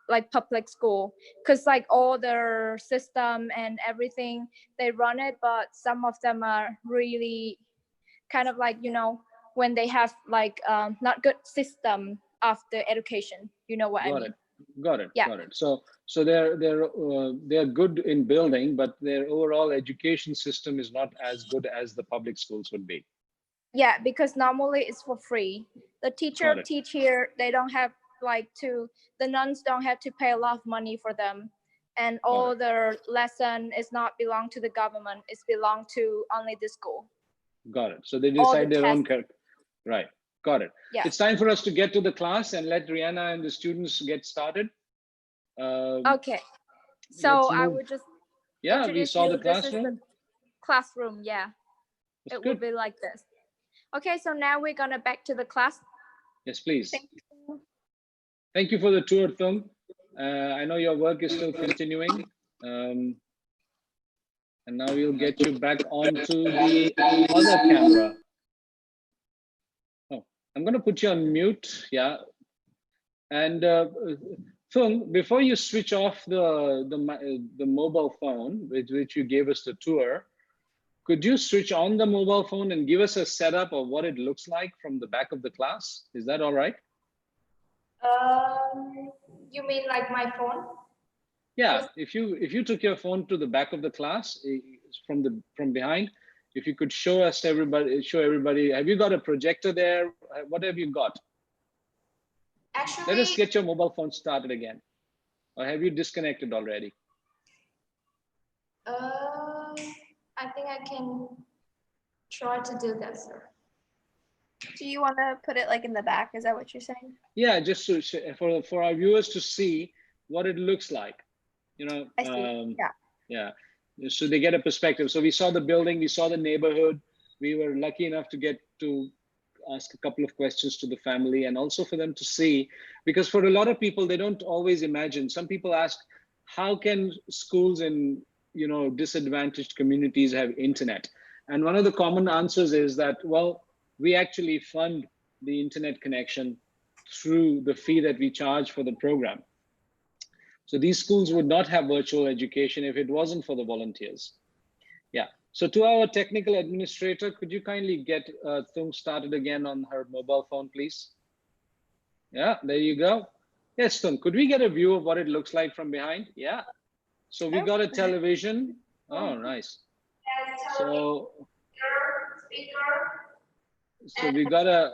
E: like public school, because like all their system and everything they run it, but some of them are really kind of like, you know, when they have like not good system of the education, you know what I mean.
A: Got it.
E: Yeah.
A: Got it. So they're good in building, but their overall education system is not as good as the public schools would be.
E: Yeah, because normally it's for free. The teacher teach here, they don't have like the nuns don't have to pay a lot of money for them, and all their lesson is not belong to the government, it's belong to only the school.
A: Got it. So they decide their own
E: tests.
A: Right. Got it.
E: Yeah.
A: It's time for us to get to the class and let Rihanna and the students get started.
E: Okay. So I would just
A: we saw the classroom.
E: This is the classroom. Yeah. It would be like this. Okay, so now we're gonna back to the class.
A: Yes, please.
E: Thank you.
A: Thank you for the tour, Thung. I know your work is still continuing. And now we'll get you back onto the other camera. Oh, I'm going to put you on mute. Yeah. And Thung, before you switch off the mobile phone with which you gave us the tour, could you switch on the mobile phone and give us a setup of what it looks like from the back of the class? Is that all right?
C: You mean like my phone?
A: Yeah, if you took your phone to the back of the class from behind, if you could show everybody, have you got a projector there? What have you got?
C: Actually,
A: let us get your mobile phone started again. Or have you disconnected already?
C: I think I can try to do that, sir.
B: Do you want to put it like in the back? Is that what you're saying?
A: Yeah, just for our viewers to see what it looks like. You know,
B: I see.
A: Yeah. So they get a perspective. So we saw the building, we saw the neighborhood. We were lucky enough to get to ask a couple of questions to the family, and also for them to see, because for a lot of people, they don't always imagine. Some people ask, how can schools in, disadvantaged communities have internet? And one of the common answers is that, well, we actually fund the internet connection through the fee that we charge for the program. So these schools would not have virtual education if it wasn't for the volunteers. Yeah. So to our technical administrator, could you kindly get Thung started again on her mobile phone, please? Yeah, there you go. Yes, Thung, could we get a view of what it looks like from behind? Yeah. So we got a television. Oh, nice. So we got a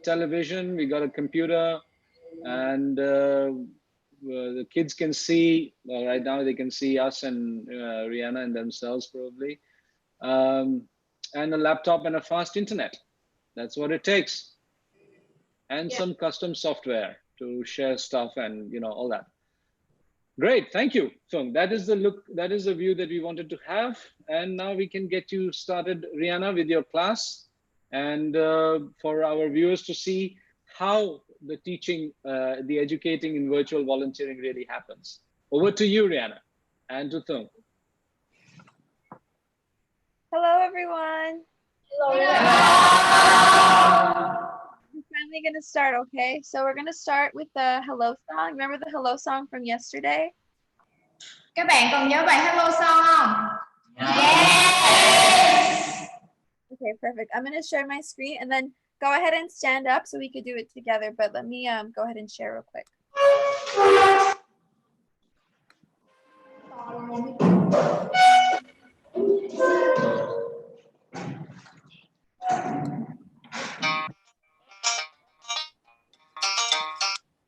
A: television, we got a computer, and the kids can see, well, right now they can see us and Rihanna and themselves probably, and a laptop and a fast internet. That's what it takes. And some custom software to share stuff and all that. Great, thank you. So that is the look, that is the view that we wanted to have. And now we can get you started, Rihanna, with your class, and for our viewers to see how the teaching, the educating in virtual volunteering really happens. Over to you, Rihanna, and to Thung.
B: Hello, everyone.
C: Hello.
B: We're finally going to start, okay? So we're going to start with the hello song. Remember the hello song from yesterday?
C: Các bạn còn nhớ bài Hello Song không? Yes!
B: Okay, perfect. I'm going to share my screen and then go ahead and stand up so we could do it together. But let me go ahead and share real quick.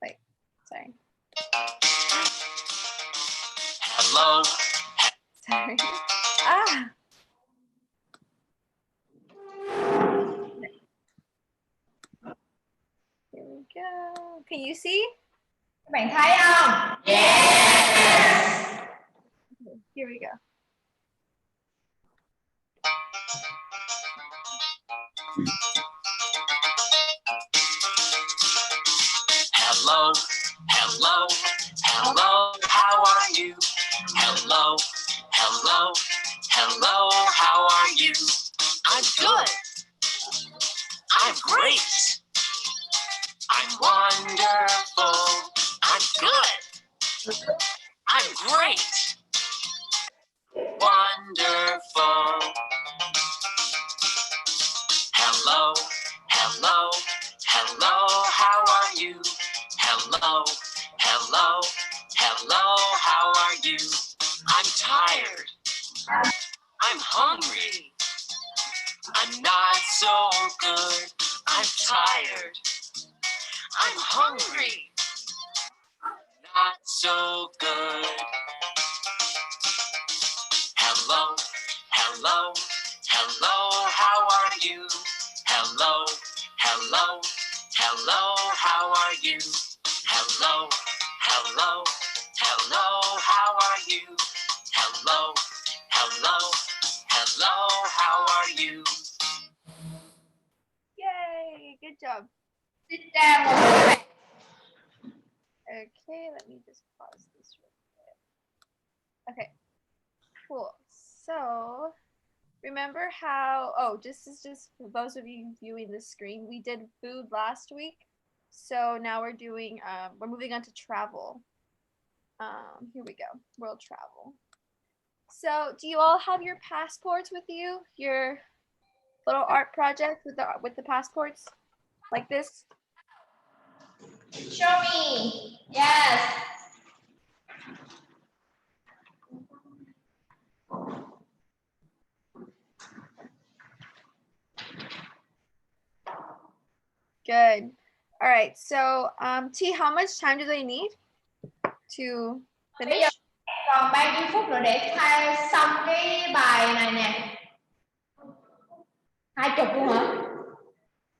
B: Wait, sorry.
G: Hello,
B: Sorry. Ah. Here we go. Can you see?
C: Các bạn thấy không?
B: Here we go.
G: Hello, hello, hello, how are you? Hello, hello, hello, how are you? I'm good. I'm great. I'm wonderful. I'm good. I'm great. Wonderful. Hello, hello, hello, how are you? Hello, hello, hello, how are you? I'm tired. I'm hungry. I'm not so good. I'm tired. I'm hungry. Not so good. Hello, hello, hello, how are you? Hello, hello, hello, how are you? Hello, hello, hello, how are you? Hello, hello, hello, how are you?
B: Yay, good job.
C: Sit down một bạn.
B: Okay, let me just pause this real quick. Okay, cool. So remember how, oh, this is just for those of you viewing the screen, we did food last week. So now we're doing, we're moving on to travel. Here we go, world travel. So do you all have your passports with you? Your little art project with the passports like this?
C: Show me. Yes.
B: Good. All right. So, T, how much time do they need to finish?
C: Còn bao nhiêu phút nữa để thay xong cái bài này nè? 20 luôn hả?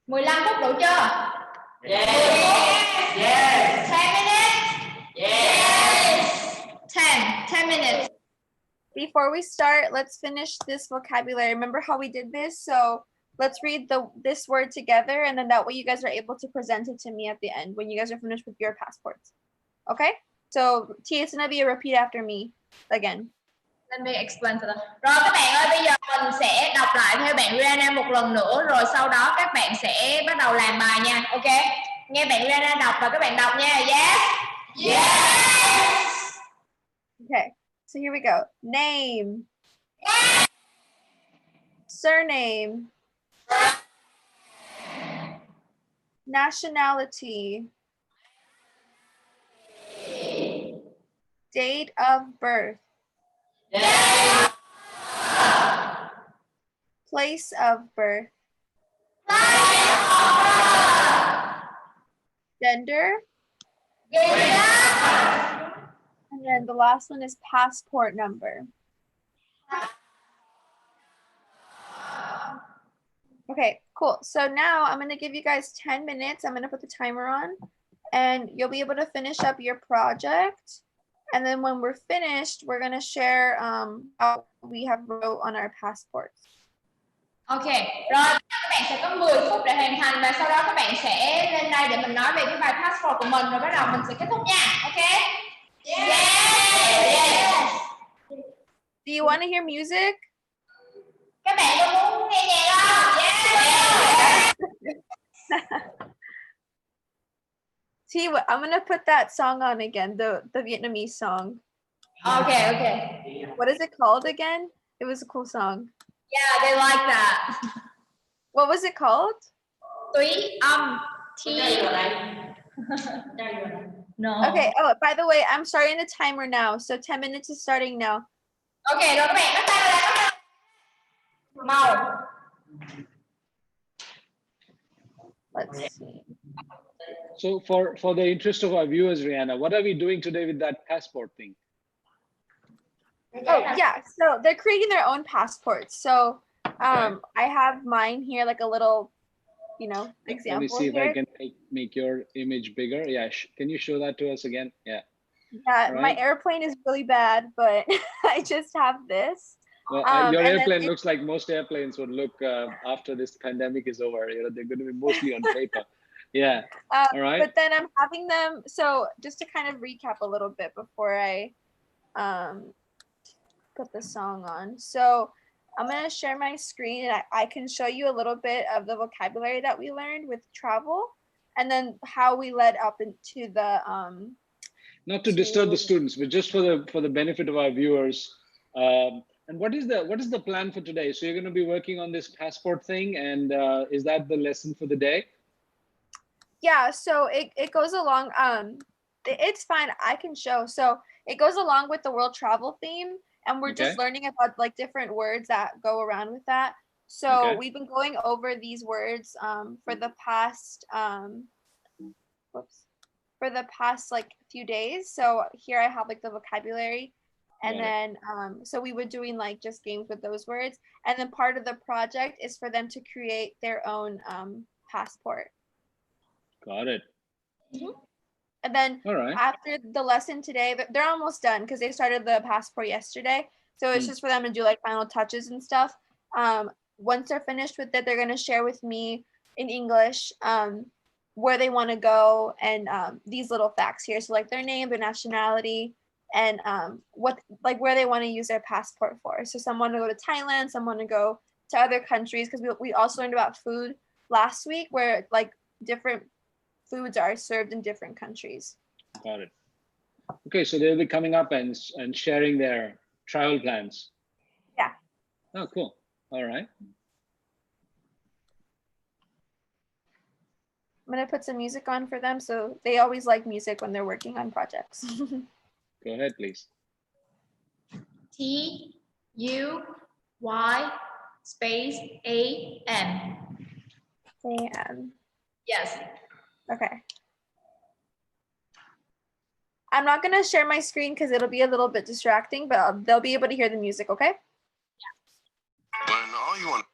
C: 15 phút đủ chưa? Yes. 10 minutes? Yes. 10 minutes.
B: Before we start, let's finish this vocabulary. Remember how we did this? So let's read this word together, and then that way you guys are able to present it to me at the end when you guys are finished with your passports. Okay? So T, it's gonna be a repeat after me again.
C: Let me explain to them. Rồi các bạn ơi, bây giờ mình sẽ đọc lại theo bạn Rihanna một lần nữa, rồi sau đó các bạn sẽ bắt đầu làm bài nha. Ok? Nghe bạn Rihanna đọc và các bạn đọc nha. Yes. Yes.
B: Okay. So here we go. Name. Surname. Nationality. Date of birth. Place of birth. Gender. And then the last one is passport number. Okay, cool. So now I'm going to give you guys 10 minutes. I'm going to put the timer on and you'll be able to finish up your project. And then when we're finished, we're going to share how we have wrote on our passports.
C: Ok, rồi các bạn sẽ có 10 phút để hoàn thành và sau đó các bạn sẽ lên đây để mình nói về cái bài passport của mình rồi bắt đầu mình sẽ kết thúc nha. Ok? Yes.
B: Do you want to hear music?
C: Các bạn có muốn nghe nhạc không? Yes.
B: T, I'm going to put that song on again, the Vietnamese song.
C: Okay, okay.
B: What is it called again? It was a cool song.
C: Yeah, they like that.
B: What was it called?
C: Túy âm T. No.
B: Okay. Oh, by the way, I'm starting the timer now. So 10 minutes is starting now.
C: Okay, rồi các bạn bắt tay vào đây. Màu.
B: Let's see.
A: So for the interest of our viewers, Rihanna, what are we doing today with that passport thing?
B: Oh yeah, so they're creating their own passports. So
A: Okay.
B: I have mine here, like a little,
A: Let me
B: example
A: see if I
B: here.
A: can make your image bigger. Yeah, can you show that to us again? Yeah.
B: Yeah, my
A: Right.
B: airplane is really bad, but I just have this.
A: Well, your
B: And then
A: airplane looks like most airplanes would look after this pandemic is over. They're going to be mostly on paper. Yeah. All right.
B: but then I'm having them. So just to kind of recap a little bit before I put the song on. So I'm gonna share my screen and I can show you a little bit of the vocabulary that we learned with travel, and then how we led up into the
A: Not to disturb the
B: to
A: students, but just for the benefit of our viewers. And what is the plan for today? So you're going to be working on this passport thing, and is that the lesson for the day?
B: yeah. So it goes along. It's fine. I can show. So it goes along with the world travel theme, and we're
A: Okay.
B: just learning about like different words that go around with that. So
A: Okay.
B: we've been going over these words for the past for the past like few days. So here I have like the vocabulary, and
A: Got it.
B: then so we were doing like just games with those words, and then part of the project is for them to create their own passport.
A: Got it.
B: And then
A: All right.
B: after the lesson today, they're almost done because they started the passport yesterday. So it's just for them to do like final touches and stuff. Once they're finished with it, they're going to share with me in English where they want to go and these little facts here. So like their name, their nationality, and what like where they want to use their passport for. So some want to go to Thailand, some want to go to other countries, because we also learned about food last week where like different foods are served in different countries.
A: Got it. Okay, so they'll be coming up and sharing their travel plans.
B: Yeah.
A: Oh, cool. All right.
B: I'm gonna put some music on for them, so they always like music when they're working on projects.
A: Go ahead, please.
C: TUY space AM.
B: AM.
C: Yes.
B: Okay. I'm not gonna share my screen because it'll be a little bit distracting, but they'll be able to hear the music, okay?
G: When all you want.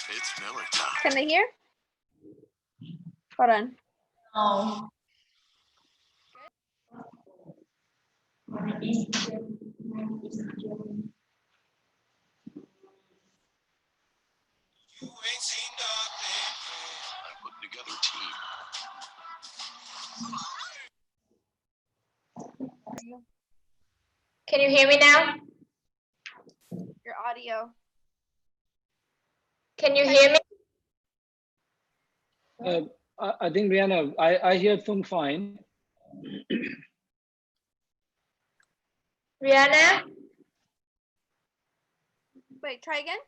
G: It's Miller time.
B: Can they hear? Hold on.
C: Oh.
G: I put together a team.
C: Can you hear me now?
B: Your audio.
C: Can you hear me?
A: I think, Rihanna, I hear Thung fine.
C: Rihanna,
B: Wait, try again?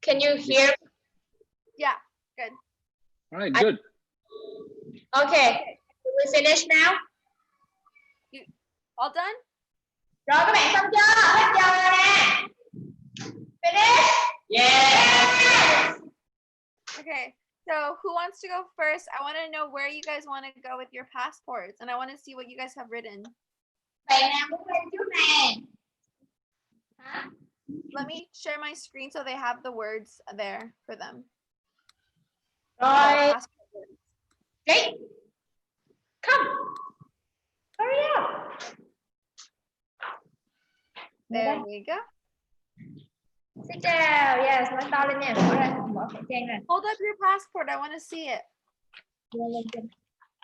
C: can you hear?
B: Yeah, good.
A: All right, good.
C: Okay, we finish now.
B: All done?
C: Rồi các bạn xong chưa? Hết giờ rồi nè. Finish? Yes.
B: Okay, so who wants to go first? I want to know where you guys want to go with your passports, and I want to see what you guys have written.
C: Bạn nào muốn lên trước nè? Hả?
B: Let me share my screen so they have the words there for them.
C: Rồi.
B: Passport words.
C: Okay. Come. Hurry up.
B: There we go.
C: Xin chào. Yes, nói to lên nha. Mở ra, mở khẩu trang ra.
B: Hold up your passport. I want to see it.
C: Lên trên.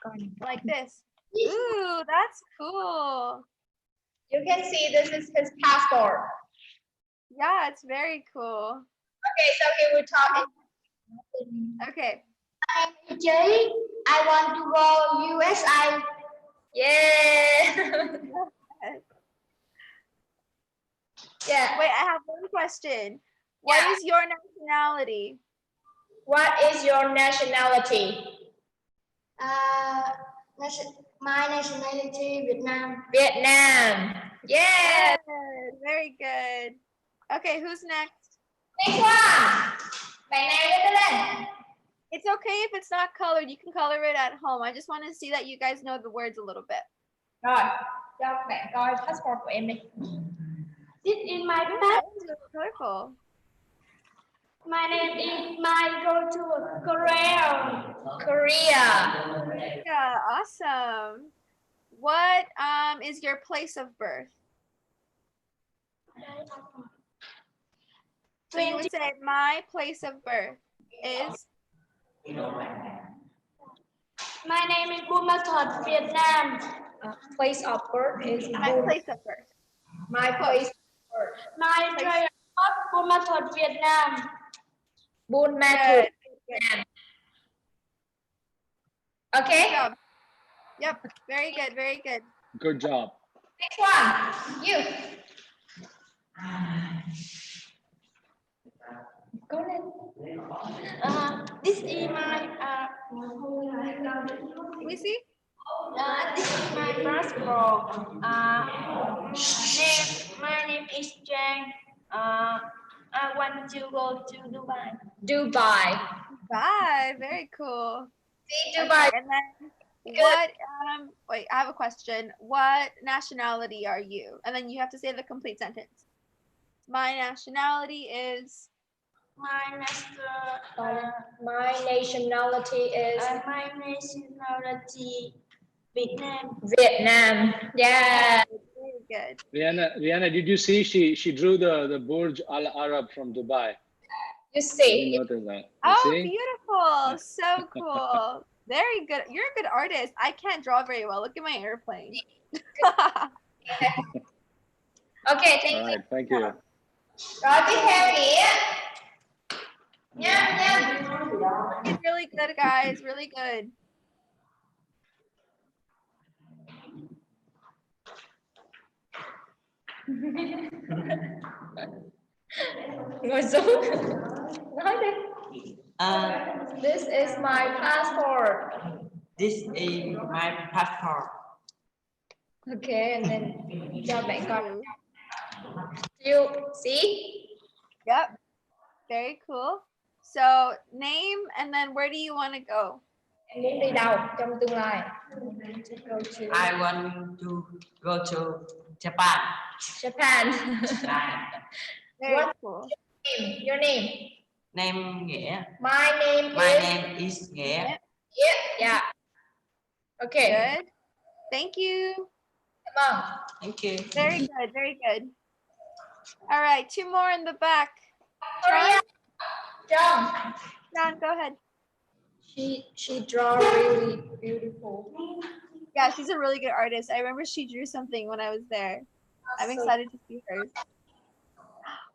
C: Coi.
B: Like this. Ooh, that's cool.
C: You can see this is his passport.
B: Yeah, it's very cool.
C: Okay, so he will talk.
B: Okay.
C: Jay, I want to go USA. Yeah. Yeah.
B: Wait, I have one question. What
C: Yeah.
B: is your nationality?
C: What is your nationality?
D: My nationality Vietnam.
C: Vietnam. Yeah.
B: Good, very good. Okay, who's next?
C: Next one. Bạn nào đưa tay lên?
B: It's okay if it's not colored. You can color it at home. I just want to see that you guys know the words a little bit.
C: Rồi, cho bạn coi passport của em đi.
D: This is my
B: Oh,
D: passport.
B: that's beautiful.
D: My name is my go to Korea.
C: Korea.
B: Yeah, awesome. What is your place of birth? So you would say my place of birth is
D: My name is Buôn Ma Thuột, Vietnam.
C: Place of birth is
B: my place of birth.
C: my place of birth.
D: My place of Buôn Ma Thuột, Vietnam.
C: Buôn Ma
B: Good.
C: Thuột.
B: Good.
C: Okay.
B: Good job. Yep. Very good. Very good.
A: Good job.
C: Next one. You. Go ahead.
D: This is my
B: Let me see.
D: this is my passport. My name is Jane. I want to go to Dubai.
C: Dubai.
B: Bye. Very cool.
C: See,
B: Okay,
C: Dubai.
B: and then what wait, I have a question. What nationality are you? And then you have to say the complete sentence. My nationality is
D: My
C: My nationality is
D: my nationality Vietnam.
C: Vietnam. Yeah.
B: very good.
A: Rihanna, did you see she drew the Burj Al Arab from Dubai?
C: You
A: Did
C: see.
A: you notice that? You
B: Oh,
A: see?
B: beautiful. So cool. Very good. You're a good artist. I can't draw very well. Look at my airplane.
C: Okay, thank
A: All
C: you.
A: right, thank you.
C: Rồi tiếp theo Nghĩa. Nha, nha.
B: It's really good, guys. Really good.
C: Ngồi xuống. Nói đi. This is my passport.
H: This is my passport.
C: Okay, and then cho bạn coi.
B: You.
C: You see?
B: Yep. Very cool. So name and then where do you want to go?
C: Em muốn đi đâu trong tương lai? Go to
H: I want to go to Japan.
C: Japan.
B: Very
C: What?
B: cool.
C: Your name?
H: Name Nghĩa.
C: My name
H: My
C: is.
H: name is Nghĩa.
C: Yeah. Okay.
B: Good. Thank you.
C: Come on.
H: Thank you.
B: Very good. Very good. All right. Two more in the back.
C: Korea. John.
B: John, go ahead.
C: She draw really beautiful.
B: Yeah, she's a really good artist. I remember she drew something when I was there. I'm excited to see hers.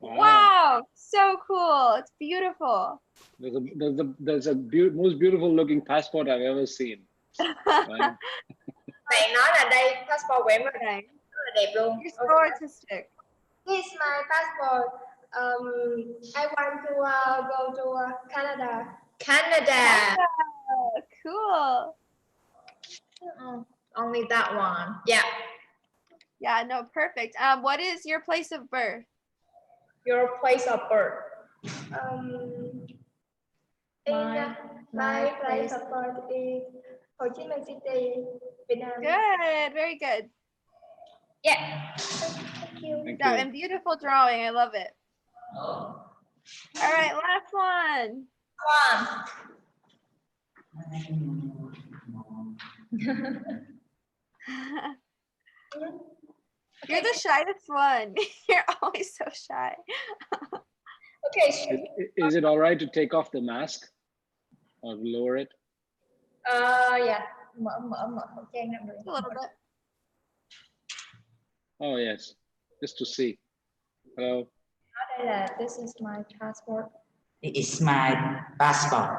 B: Wow, so cool. It's beautiful.
A: There's a most beautiful looking passport I've ever seen. Right?
C: Bạn nói là đây passport của em rất
B: Okay.
C: là đẹp luôn.
B: You're so artistic.
C: This is my passport. I want to go to Canada. Canada.
B: Oh, cool.
C: Only that one. Yeah.
B: Yeah, no, perfect. What is your place of birth?
C: Your place of birth.
D: My place of birth is Ho Chi Minh City, Vietnam.
B: Good, very good.
C: Yeah.
D: Thank you.
A: Thank
B: Yeah,
A: you.
B: and beautiful drawing. I love it. All right, last one.
C: One.
B: You're the shyest one. You're always so shy.
C: Okay.
A: Is it all right to take off the mask or lower it?
C: Yeah. Mở trang ra được.
B: A little bit.
A: Oh yes, just to see. Hello.
C: Đây là this is my passport.
H: It is my passport.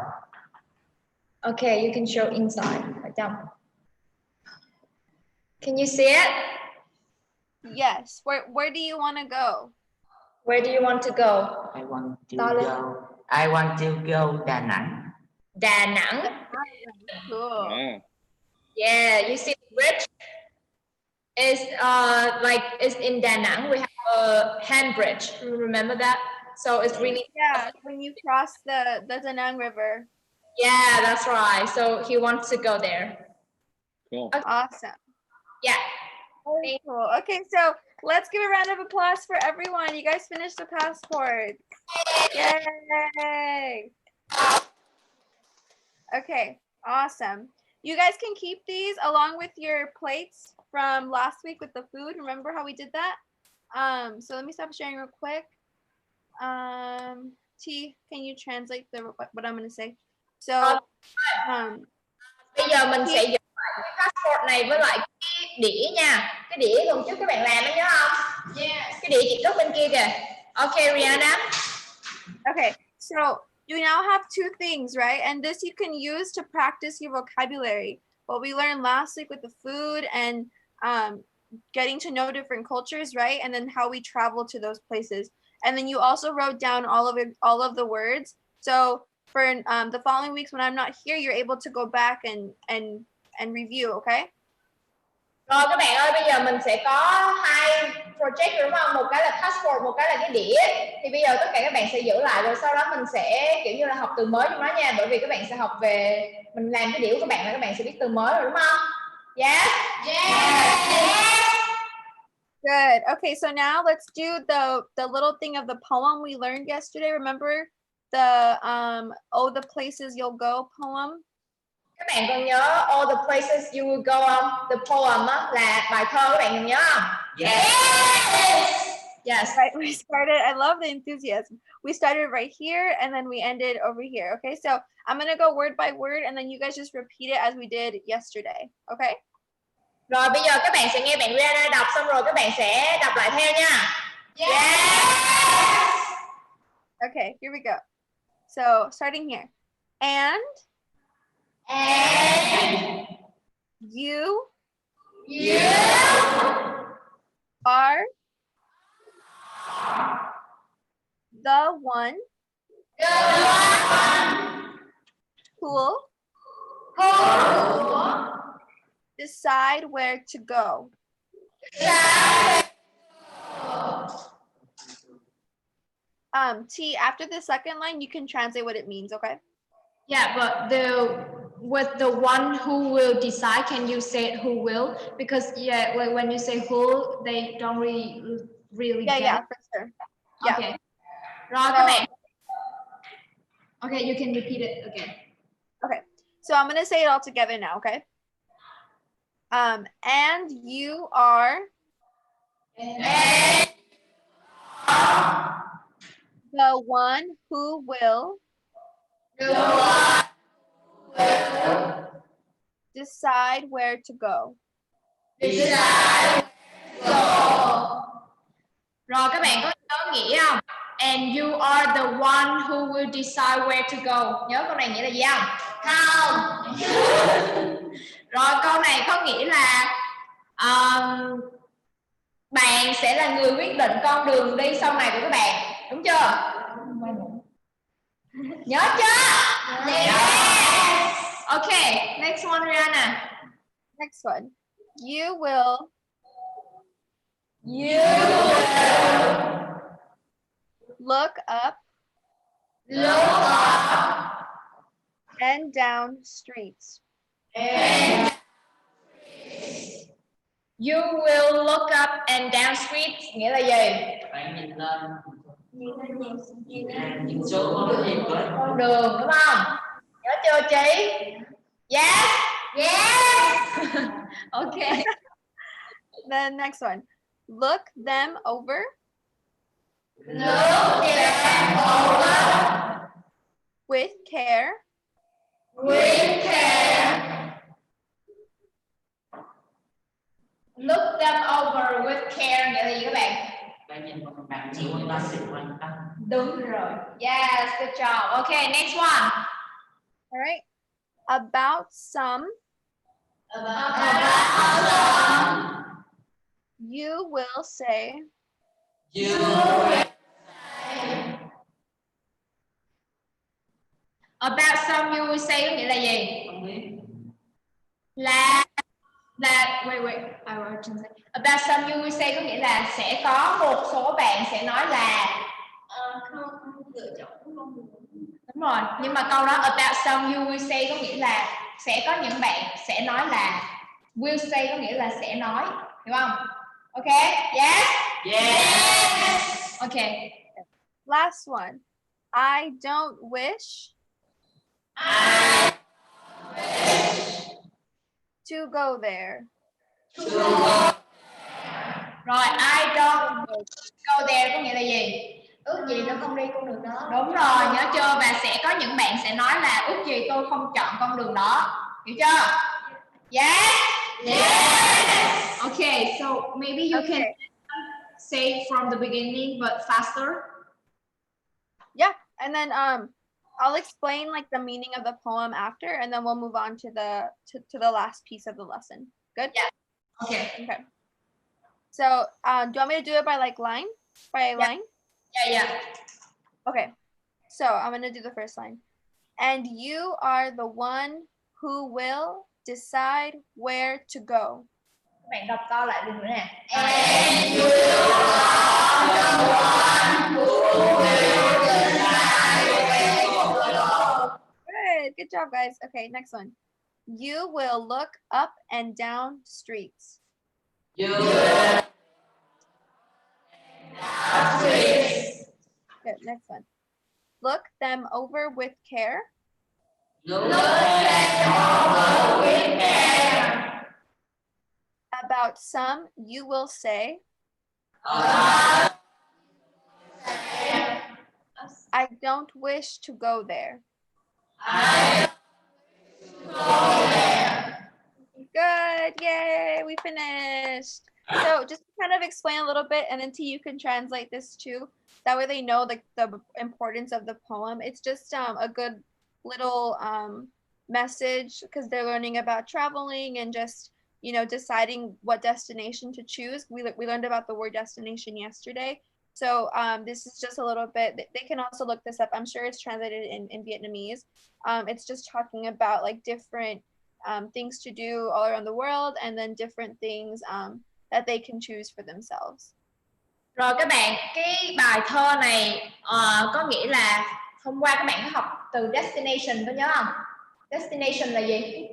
C: Okay, you can show inside. Ở trong. Can you see it?
B: Yes. Where do you want to go?
C: Where do you want to go?
H: I want to
C: Darling.
H: go. I want to go Đà Nẵng.
C: Đà Nẵng.
B: Cool.
A: Ah,
C: Yeah, you see the bridge? It's like it's in Da Nang. We have a hand bridge. Remember that? So it's really
B: Yeah, when you cross the Da Nang River.
C: yeah, that's right. So he wants to go there.
A: cool.
B: Awesome.
C: Yeah.
B: Very cool. Okay, so let's give a round of applause for everyone. You guys finished the passport. Yay! Okay, awesome. You guys can keep these along with your plates from last week with the food. Remember how we did that? So let me stop sharing real quick. T, can you translate what I'm gonna say? So,
C: Bây giờ mình sẽ dùng lại cái passport này với lại cái đĩa nha. Cái đĩa hôm trước các bạn làm đó nhớ không? Yes. Cái đĩa chị Trúc bên kia kìa. Okay, Rihanna.
B: Okay, so you now have two things, right? And this you can use to practice your vocabulary. What we learned last week with the food and getting to know different cultures, right? And then how we travel to those places. And then you also wrote down all of the words. So for the following weeks when I'm not here, you're able to go back and review, okay?
C: Rồi các bạn ơi, bây giờ mình sẽ có hai project đúng không? Một cái là passport, một cái là cái đĩa. Thì bây giờ tất cả các bạn sẽ giữ lại rồi sau đó mình sẽ kiểu như là học từ mới trong đó nha. Bởi vì các bạn sẽ học về mình làm cái đĩa của các bạn là các bạn sẽ biết từ mới rồi đúng không? Yes. Yes.
B: Good. Okay, so now let's do the little thing of the poem we learned yesterday. Remember the oh the places you'll go poem?
C: Các bạn còn nhớ all the places you will go không? The poem á, là bài thơ, các bạn còn nhớ không? Yes. Yes.
B: Right, we started, I love the enthusiasm. We started right here and then we ended over here. Okay, so I'm gonna go word by word and then you guys just repeat it as we did yesterday. Okay?
C: Rồi bây giờ các bạn sẽ nghe bạn Rihanna đọc xong rồi các bạn sẽ đọc lại theo nha. Yes.
B: Okay, here we go. So starting here. And you are the one who'll decide where to go. T, after the second line, you can translate what it means, okay?
C: Yeah, but with the one who will decide, can you say who will? Because yeah, when you say who, they don't really get
B: Yeah,
C: it.
B: for sure. Yeah.
C: Okay. Rồi các bạn. Okay, you can repeat it again.
B: Okay, so I'm gonna say it all together now, okay? And you are the one who will decide where to go.
C: Rồi các bạn có nhớ nghĩa không? And you are the one who will decide where to go. Nhớ câu này nghĩa là gì không? Không. Rồi câu này có nghĩa là bạn sẽ là người quyết định con đường đi sau này của các bạn. Đúng chưa? Nhớ chưa? Yes. Okay, next one, Rihanna.
B: Next one. You will look up and down streets.
C: You will look up and down streets nghĩa là gì?
H: Bạn nhìn lên nhìn xuống nhìn với
C: Con đường đúng không? Nhớ chưa chị? Yes. Yes. Okay.
B: The next one. Look them over.
C: Look them over
B: With care.
C: with care. Look them over with care nghĩa là gì các bạn?
H: bạn nhìn vào bạn nhiều quan tâm sự quan tâm.
C: Đúng rồi. Yes, good job. Okay, next one.
B: All right. About some. You will say.
C: About some you will say có nghĩa là gì?
H: Không biết.
C: Là wait, I will translate. About some you will say có nghĩa là sẽ có một số bạn sẽ nói là
D: không lựa chọn không.
C: đúng rồi, nhưng mà câu đó about some you will say có nghĩa là sẽ có những bạn sẽ nói là will say có nghĩa là sẽ nói. Hiểu không? Okay, yes? Yes! Okay.
B: Last one. I don't wish to go there.
C: Rồi, I don't go there có nghĩa là gì? Ước gì tôi không đi con đường đó. Đúng rồi, nhớ chưa? Và sẽ có những bạn sẽ nói là ước gì tôi không chọn con đường đó. Hiểu chưa? Yes? Yes! Okay, so maybe you can say from the beginning but faster.
B: Yeah, and then I'll explain like the meaning of the poem after, and then we'll move on to the last piece of the lesson. Good?
C: Yeah. Okay.
B: Okay. So do you want me to do it by like line? By line?
C: Yeah.
B: Okay. So I'm gonna do the first line. And you are the one who will decide where to go.
C: Các bạn đọc to lại lần nữa nè.
B: And
C: you are the one who will decide where to go.
B: Good job, guys. Okay, next one. You will look up and down streets.
H: You will
B: Good, next one. Look them over with care.
H: look them over with care.
B: About some you will say, I don't wish to go there. Good, yay, we finished. So just to kind of explain a little bit, and then T, you can translate this too. That way they know like the importance of the poem. It's just a good little message because they're learning about traveling and just, you know, deciding what destination to choose. We learned about the word destination yesterday. So this is just a little bit, they can also look this up. I'm sure it's translated in Vietnamese. It's just talking about like different things to do all around the world, and then different things that they can choose for themselves.
C: Rồi các bạn, cái bài thơ này có nghĩa là hôm qua các bạn có học từ destination, có nhớ không? Destination là gì?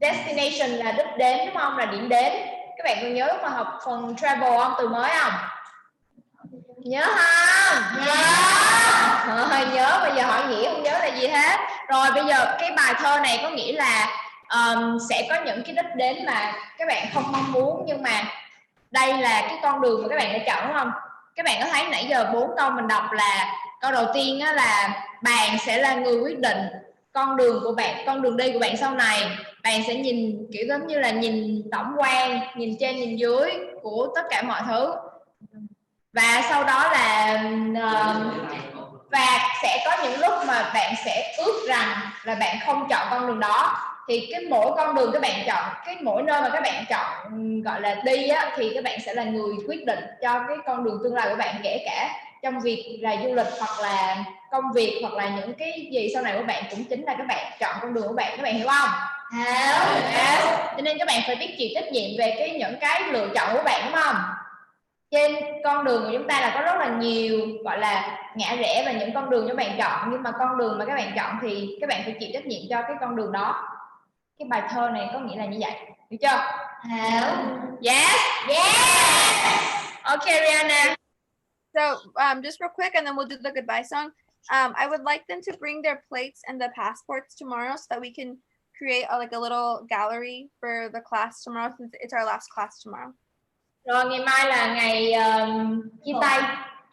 C: Destination là đích đến đúng không? Là điểm đến. Các bạn còn nhớ lúc mà học phần travel không? Từ mới không? Nhớ không? Nhớ. Nhớ, bây giờ hỏi nghĩa không nhớ là gì hết. Rồi bây giờ cái bài thơ này có nghĩa là sẽ có những cái đích đến mà các bạn không mong muốn, nhưng mà đây là cái con đường mà các bạn đã chọn, đúng không? Các bạn có thấy nãy giờ 4 câu mình đọc là câu đầu tiên á là bạn sẽ là người quyết định con đường của bạn, con đường đi của bạn sau này. Bạn sẽ nhìn kiểu giống như là nhìn tổng quan, nhìn trên nhìn dưới của tất cả mọi thứ. Và sau đó là và sẽ có những lúc mà bạn sẽ ước rằng là bạn không chọn con đường đó. Thì cái mỗi con đường các bạn chọn, cái mỗi nơi mà các bạn chọn gọi là đi á, thì các bạn sẽ là người quyết định cho cái con đường tương lai của bạn, kể cả trong việc là du lịch hoặc là công việc hoặc là những cái gì sau này của bạn, cũng chính là các bạn chọn con đường của bạn. Các bạn hiểu không? Hiểu. Yes. Cho nên các bạn phải biết chịu trách nhiệm về những cái lựa chọn của bạn, đúng không? Trên con đường của chúng ta là có rất là nhiều gọi là ngã rẽ và những con đường các bạn chọn, nhưng mà con đường mà các bạn chọn thì các bạn phải chịu trách nhiệm cho cái con đường đó. Cái bài thơ này có nghĩa là như vậy, hiểu chưa? Hiểu. Yes. Yes. Okay, Rihanna.
B: So just real quick, and then we'll do the goodbye song. I would like them to bring their plates and the passports tomorrow so that we can create like a little gallery for the class tomorrow, since it's our last class tomorrow.
C: Rồi ngày mai là ngày chia tay,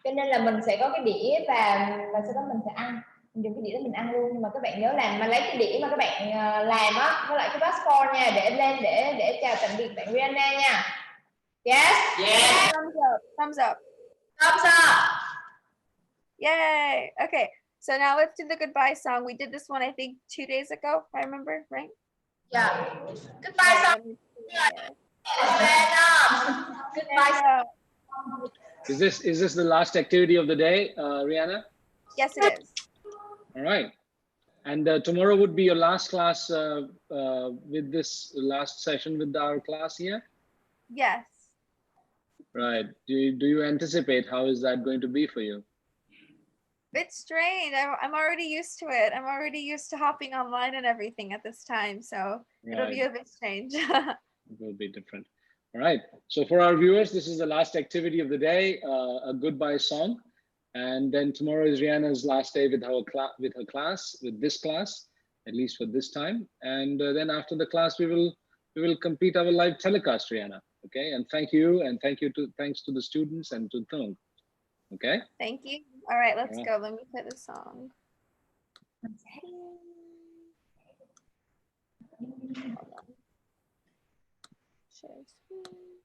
C: cho nên là mình sẽ có cái đĩa và sau đó mình sẽ ăn, mình dùng cái đĩa đó mình ăn luôn. Nhưng mà các bạn nhớ làm mà lấy cái đĩa mà các bạn làm á với lại cái passport nha, để lên để chào tạm biệt bạn Rihanna nha. Yes.
H: Yes.
B: Thumbs up. Thumbs up.
C: Thumbs up.
B: Yay. Okay. So now let's do the goodbye song. We did this one, I think, 2 days ago, if I remember, right?
C: Yeah. Goodbye song. Goodbye.
A: Is this the last activity of the day, Rihanna?
B: Yes, it is.
A: All right. And tomorrow would be your last class with this last session with our class here?
B: Yes.
A: Right. Do you anticipate how is that going to be for you?
B: It's strange. I'm already used to it. I'm already used to hopping online and everything at this time, so it'll be a bit strange.
A: It will be different. All right. So for our viewers, this is the last activity of the day, a goodbye song. And then tomorrow is Rihanna's last day with with this class, at least for this time. And then after the class, we will complete our live telecast, Rihanna. Okay. And thanks to the students and to Thung. Okay.
B: Thank you. All right, let's
A: All right.
B: go. Let me play the song. Hold on. Share screen.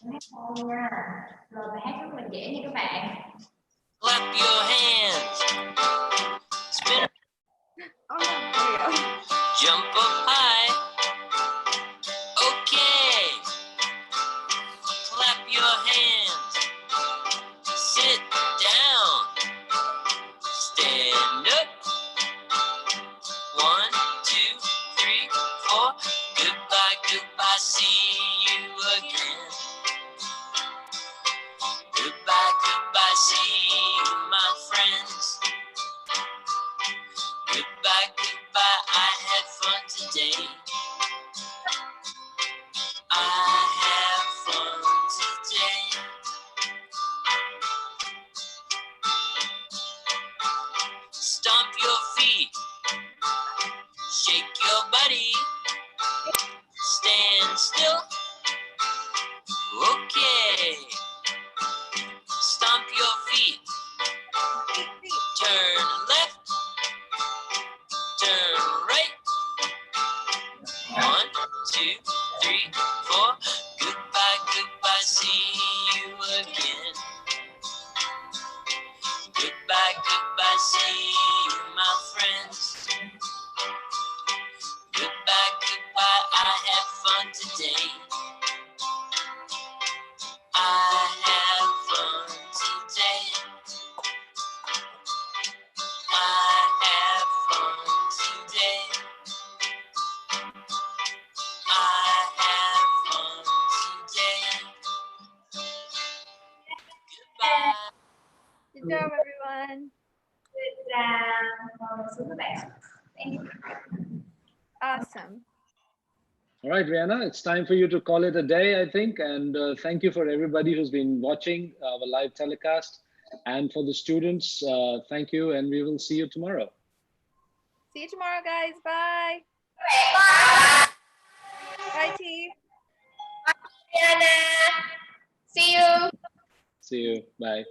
C: nha. Rồi bài hát rất là dễ nha các bạn.
H: Clap your hands. Spin.
B: Oh, no, there we go.
H: Jump up high. Okay. Clap your hands. Sit down. Stand up. 1, 2, 3, 4. Goodbye, goodbye. See you again. Goodbye, goodbye. See you, my friends. Goodbye, goodbye. I had fun today. I have fun today. Stomp your feet. Shake your body. Stand still. Okay. Stomp your feet. Turn left. Turn right. 1, 2, 3, 4. Goodbye, goodbye. See you again. Goodbye, goodbye. See you, my friends. Goodbye, goodbye. I had fun today. I had fun today. I had fun today. I had fun today. Goodbye.
B: Good job, everyone.
C: Xuống các bạn.
B: Awesome.
A: All right, Rihanna, it's time for you to call it a day, I think. And thank you for everybody who's been watching our live telecast. And for the students, thank you. And we will see you tomorrow.
B: See you tomorrow, guys. Bye. Bye, team.
C: See you.
A: See you. Bye.